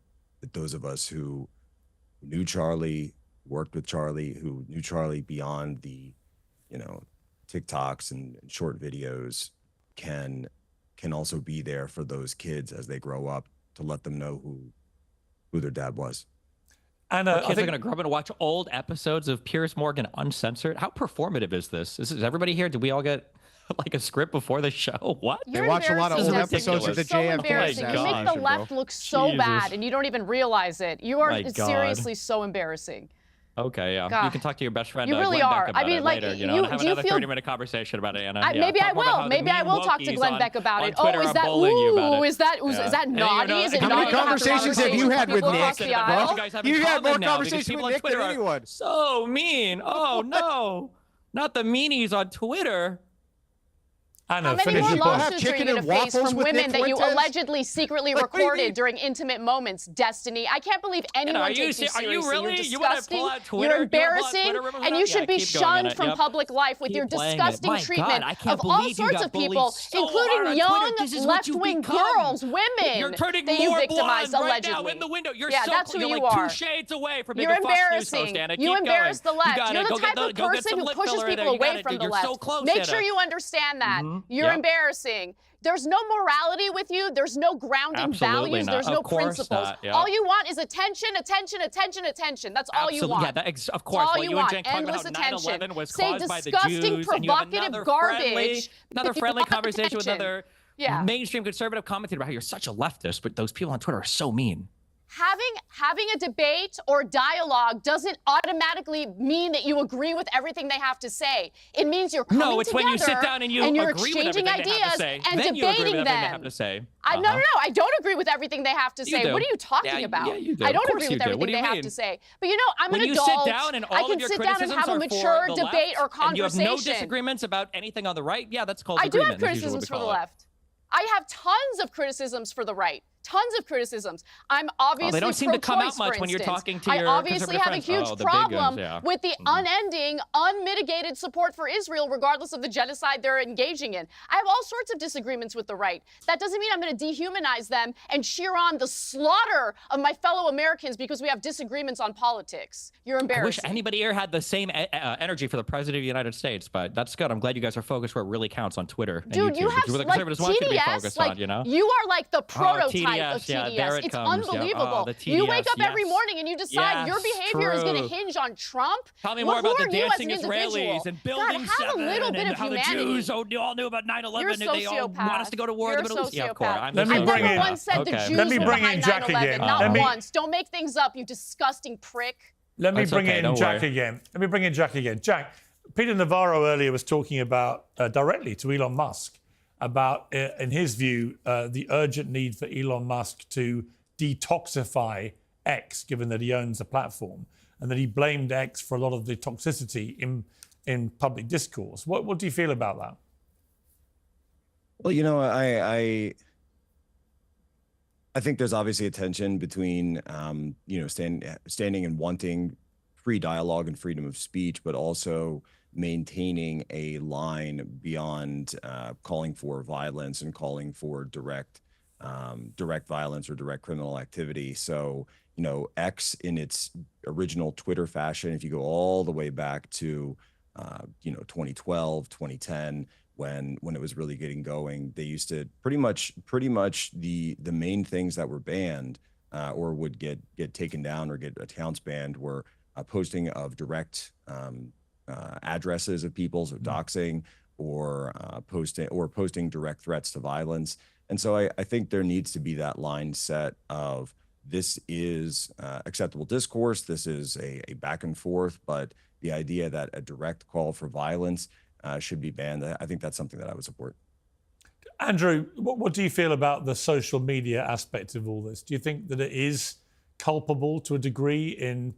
those of us who knew Charlie, worked with Charlie, who knew Charlie beyond the, TikToks and short videos can also be there for those kids as they grow up to let them know who their dad was. And Our kids are going to grow up and watch old episodes of Piers Morgan uncensored. How performative is this? Is everybody here? Did we all get like a script before the show? What? They watch a lot of old episodes of the so JFK embarrassing. You make the left look so bad, and you don't even realize it. You are seriously so embarrassing. Okay, yeah. God. You can talk to your best friend. You really Glenn are. Beck about I mean, it like, later, you and have do you another feel? 30-minute conversation about it, Anna. Maybe I will. Maybe I will talk to Glenn Beck about it. Oh, is that ooh? Is that naughty? Is it How naughty many to have conversations have you had with people across Nick? the aisle? You had more conversations with Nick than anyone. So mean. Oh no, not the meanies on Twitter. Anna, How many finish more your point. lawsuits are you going to face from women that you allegedly secretly recorded during intimate moments, Destiny? I can't believe anyone takes you seriously. Are you really? You're You want to disgusting. pull out Twitter? You're embarrassing, and you should be shunned from public life with your disgusting treatment of all sorts of people, including young left-wing girls, women You're turning that you more victimized blonde right now allegedly. in the window. Yeah, that's who you're you like are. 2 shades away from being You're a Fox News host, embarrassing. Anna. You Keep embarrass the going. left. You You're the gotta type of go get person some who lip pushes filler people there. You away gotta from do- the you're left. so close, Make Anna. sure you understand that. You're Yep. embarrassing. There's no morality with you. There's no grounding Absolutely values. not. There's no Of course principles. not. Yeah. All you want is attention, attention, attention, attention. That's all you want. Yeah, of course. all Well, you you want. and Jen talk Endless about attention. 9/11 was Say caused by the disgusting, Jews, and you have provocative another garbage. Another friendly conversation with attention. another Yeah. mainstream conservative commentator about how you're such a leftist, but those people on Twitter are so mean. Having a debate or dialogue doesn't automatically mean that you agree with everything they have to say. It means you're coming No, it's together when you sit down and you're agree with exchanging everything they have to ideas say. and Then you agree with debating everything they have them. to say. No, I don't agree with everything they have to say. do. What are you talking Yeah, about? yeah, you do. I don't Of course agree with you do. What everything do you they have mean? to say. But I'm When an you adult. sit down and all I can of your sit down and criticisms have a are mature for the debate left, or conversation. and you have no disagreements about anything on the right, yeah, that's called I do agreement. have That's usually what we criticisms for the call it. left. I have tons of criticisms for the right. Tons of criticisms. I'm obviously they don't seem to come out pro-choice, much for when you're instance. talking to I your obviously conservative have a friends. huge The big problem guns, yeah. with the unending, unmitigated support for Israel, regardless of the genocide they're engaging in. I have all sorts of disagreements with the right. That doesn't mean I'm going to dehumanize them and cheer on the slaughter of my fellow Americans because we have disagreements on politics. You're I wish embarrassing. anybody here had the same energy for the president of the United States, but that's good. I'm glad you guys are focused where it really counts on Twitter and Dude, YouTube, you which have is where the like conservatives want you to be TDS, focused like on, you know? you are like the prototype TDS, of TDS. yeah, there it It's comes. Yeah. unbelievable. The You wake TDS, up every yes. morning and you decide your Yes, behavior is going true. to hinge on Trump. Tell me more about who the are you as dancing an individual? Israelis and Building God, have 7 a little bit and of how humanity. the Jews all knew about 9/11 You're a and they all sociopath. want us to go to war in You're the a Middle East. Yeah, of course. sociopath. I'm Let me I bring never in- once said okay. the Jews Let me were bring behind in Jack 9/11. again. Not Let me- once. Don't make things up, you disgusting prick. Let me That's bring okay, in don't Jack worry. again. Let me bring in Jack again. Jack, Peter Navarro earlier was talking about directly to Elon Musk about, in his view, the urgent need for Elon Musk to detoxify X, given that he owns the platform, and that he blamed X for a lot of the toxicity in public discourse. What do you feel about that? Well, I think there's obviously a tension between, standing and wanting free dialogue and freedom of speech, but also maintaining a line beyond calling for violence and calling for direct violence or direct criminal activity. So, X in its original Twitter fashion, if you go all the way back to, 2012, 2010, when it was really getting going, they used to pretty much the main things that were banned or would get taken down or get accounts banned were posting of direct addresses of people, so doxing, or posting direct threats to violence. And so I think there needs to be that line set of, this is acceptable discourse, this is a back and forth, but the idea that a direct call for violence should be banned, I think that's something that I would support. Andrew, what do you feel about the social media aspect of all this? Do you think that it is culpable to a degree in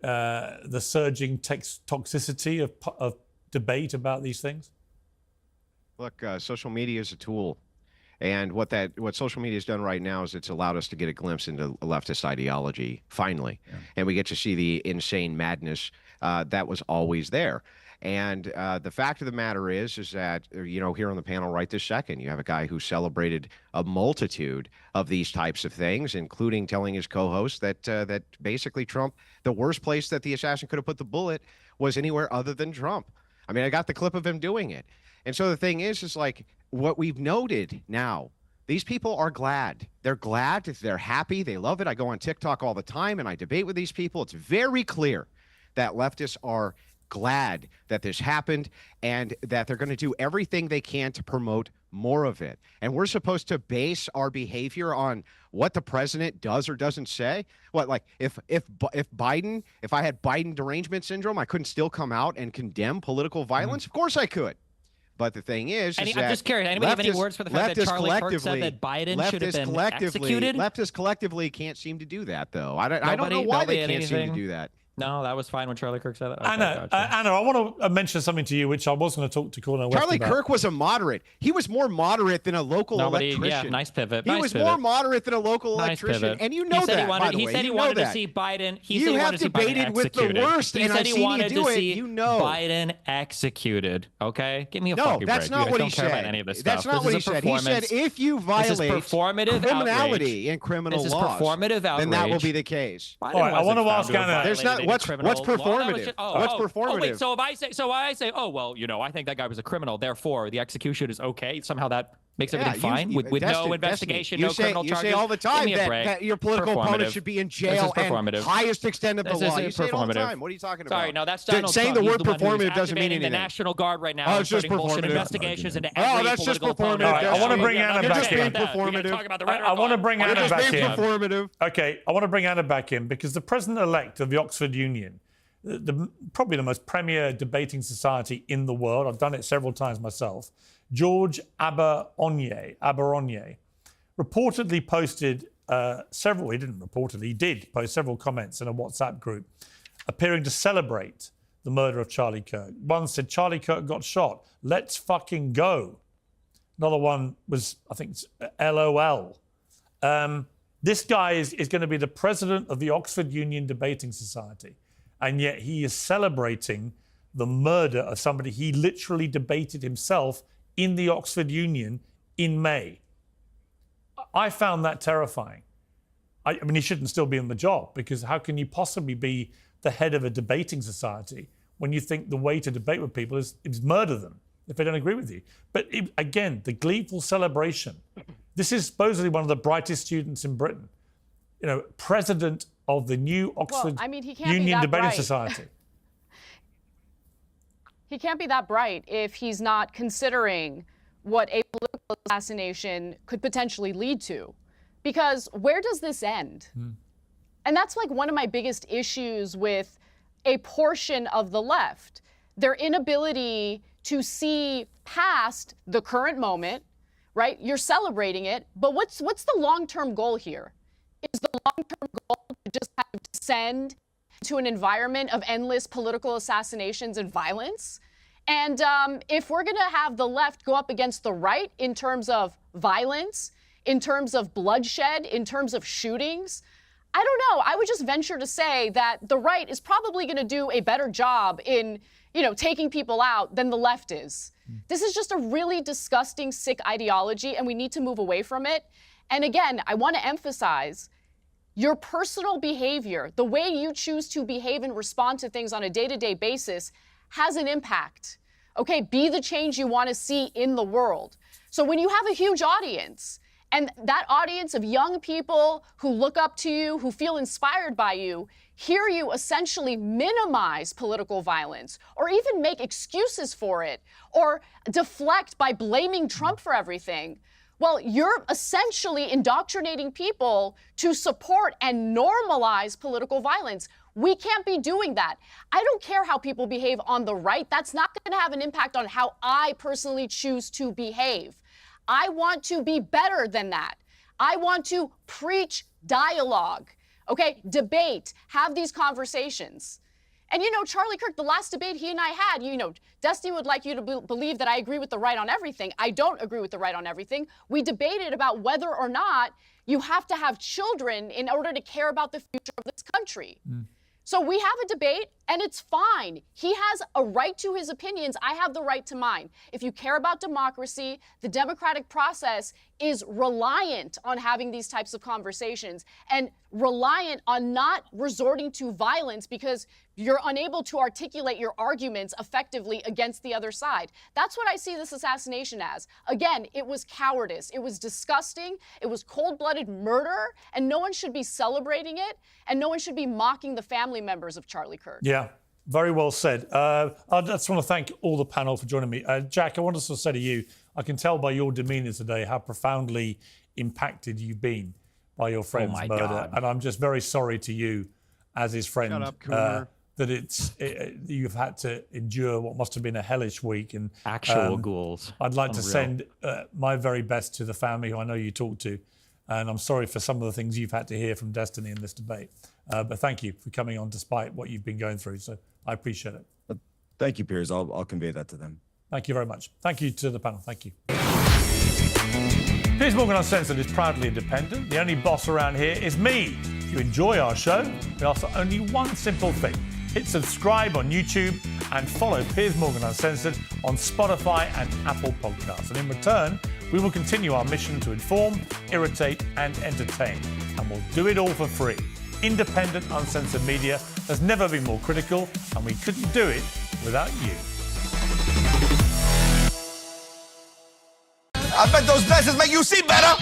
the surging toxicity of debate about these things? Look, social media is a tool. And what social media has done right now is it's allowed us to get a glimpse into leftist ideology, finally. Yeah. And we get to see the insane madness that was always there. And the fact of the matter is that, here on the panel right this second, you have a guy who celebrated a multitude of these types of things, including telling his co-host that basically Trump, the worst place that the assassin could have put the bullet was anywhere other than Trump. I mean, I got the clip of him doing it. And so the thing is like what we've noted now, these people are glad. They're glad. They're happy. They love it. I go on TikTok all the time and I debate with these people. It's very clear that leftists are glad that this happened and that they're going to do everything they can to promote more of it. And we're supposed to base our behavior on what the president does or doesn't say. What, like if I had Biden derangement syndrome, I couldn't still come out and condemn political violence? Of course I could. But the thing is I'm just curious. Anybody have any words for the fact that Charlie Kirk said that Biden should have been executed? Leftists collectively can't seem to do that, though. I don't know why they can't seem to do that. No, that was fine when Charlie Kirk said that. Okay, Anna, gotcha. Anna, I want to mention something to you, which I was going to talk to Cornel West Charlie about. Kirk was a moderate. He was more moderate than a local electrician. Yeah, nice pivot. He was more moderate than a local electrician, and you know that, by the way. He said he wanted to see Biden. You have debated with the worst, and I've seen you do it. You know. Biden executed. Okay, give me a fucking break. No, that's not what he said. I don't care about any of this stuff. That's not what he said. He said if you violate criminality in criminal laws, then that will be the case. All right, I want to ask Anna. There's not what's performative. What's performative? Oh, wait, so if I say, oh well, I think that guy was a criminal, therefore the execution is okay. Somehow that makes everything fine with no investigation, no criminal charges. You say all the time that your political opponent should be in jail and highest extent of the law. You say it all the time. What are you talking about? Sorry, no, that's Donald saying Trump. the word performative doesn't mean anything. The National Guard right now is putting bullshit investigations into every political opponent. I want to bring Anna back in. I want to bring Anna back in. Performative. Okay, I want to bring Anna back in because the president-elect of the Oxford Union, probably the most premier debating society in the world, I've done it several times myself, George Aberonye, reportedly posted he did post several comments in a WhatsApp group appearing to celebrate the murder of Charlie Kirk. One said, Charlie Kirk got shot. Let's fucking go. Another one was, I think, LOL. This guy is going to be the president of the Oxford Union Debating Society. And yet he is celebrating the murder of somebody he literally debated himself in the Oxford Union in May. I found that terrifying. I mean, he shouldn't still be in the job because how can you possibly be the head of a debating society when you think the way to debate with people is murder them if they don't agree with you? But again, the gleeful celebration. This is supposedly one of the brightest students in Britain. President of the new Oxford Union Debating Society. He can't be that bright if he's not considering what a political assassination could potentially lead to. Because where does this end? And that's like one of my biggest issues with a portion of the left. Their inability to see past the current moment, right? You're celebrating it, but what's the long-term goal here? Is the long-term goal to just kind of descend to an environment of endless political assassinations and violence? And if we're going to have the left go up against the right in terms of violence, in terms of bloodshed, in terms of shootings. I don't know. I would just venture to say that the right is probably going to do a better job in, taking people out than the left is. This is just a really disgusting, sick ideology, and we need to move away from it. And again, I want to emphasize your personal behavior, the way you choose to behave and respond to things on a day-to-day basis has an impact. Okay, be the change you want to see in the world. So when you have a huge audience, and that audience of young people who look up to you, who feel inspired by you, hear you essentially minimize political violence or even make excuses for it or deflect by blaming Trump for everything, well, you're essentially indoctrinating people to support and normalize political violence. We can't be doing that. I don't care how people behave on the right. That's not going to have an impact on how I personally choose to behave. I want to be better than that. I want to preach dialogue, okay? Debate, have these conversations. And Charlie Kirk, the last debate he and I had, Destiny would like you to believe that I agree with the right on everything. I don't agree with the right on everything. We debated about whether or not you have to have children in order to care about the future of this country. So we have a debate, and it's fine. He has a right to his opinions. I have the right to mine. If you care about democracy, the democratic process is reliant on having these types of conversations and reliant on not resorting to violence because you're unable to articulate your arguments effectively against the other side. That's what I see this assassination as. Again, it was cowardice. It was disgusting. It was cold-blooded murder, and no one should be celebrating it, and no one should be mocking the family members of Charlie Kirk. Yeah, very well said. I just want to thank all the panel for joining me. Jack, I want to sort of say to you, I can tell by your demeanour today how profoundly impacted you've been by your friend's murder. God. And I'm just very sorry to you as his friend. Shut up, Coomer. That you've had to endure what must have been a hellish week. And Actual ghouls. I'd like to Unreal. send my very best to the family who I know you talked to. And I'm sorry for some of the things you've had to hear from Destiny in this debate. But thank you for coming on despite what you've been going through. So I appreciate it. Thank you, Piers. I'll convey that to them. Thank you very much. Thank you to the panel. Thank you. Piers Morgan Uncensored is proudly independent. The only boss around here is me. If you enjoy our show, we ask for only one simple thing. Hit subscribe on YouTube and follow Piers Morgan Uncensored on Spotify and Apple Podcasts. And in return, we will continue our mission to inform, irritate and entertain. And we'll do it all for free. Independent, uncensored media has never been more critical, and we couldn't do it without you. I bet those glasses make you see better.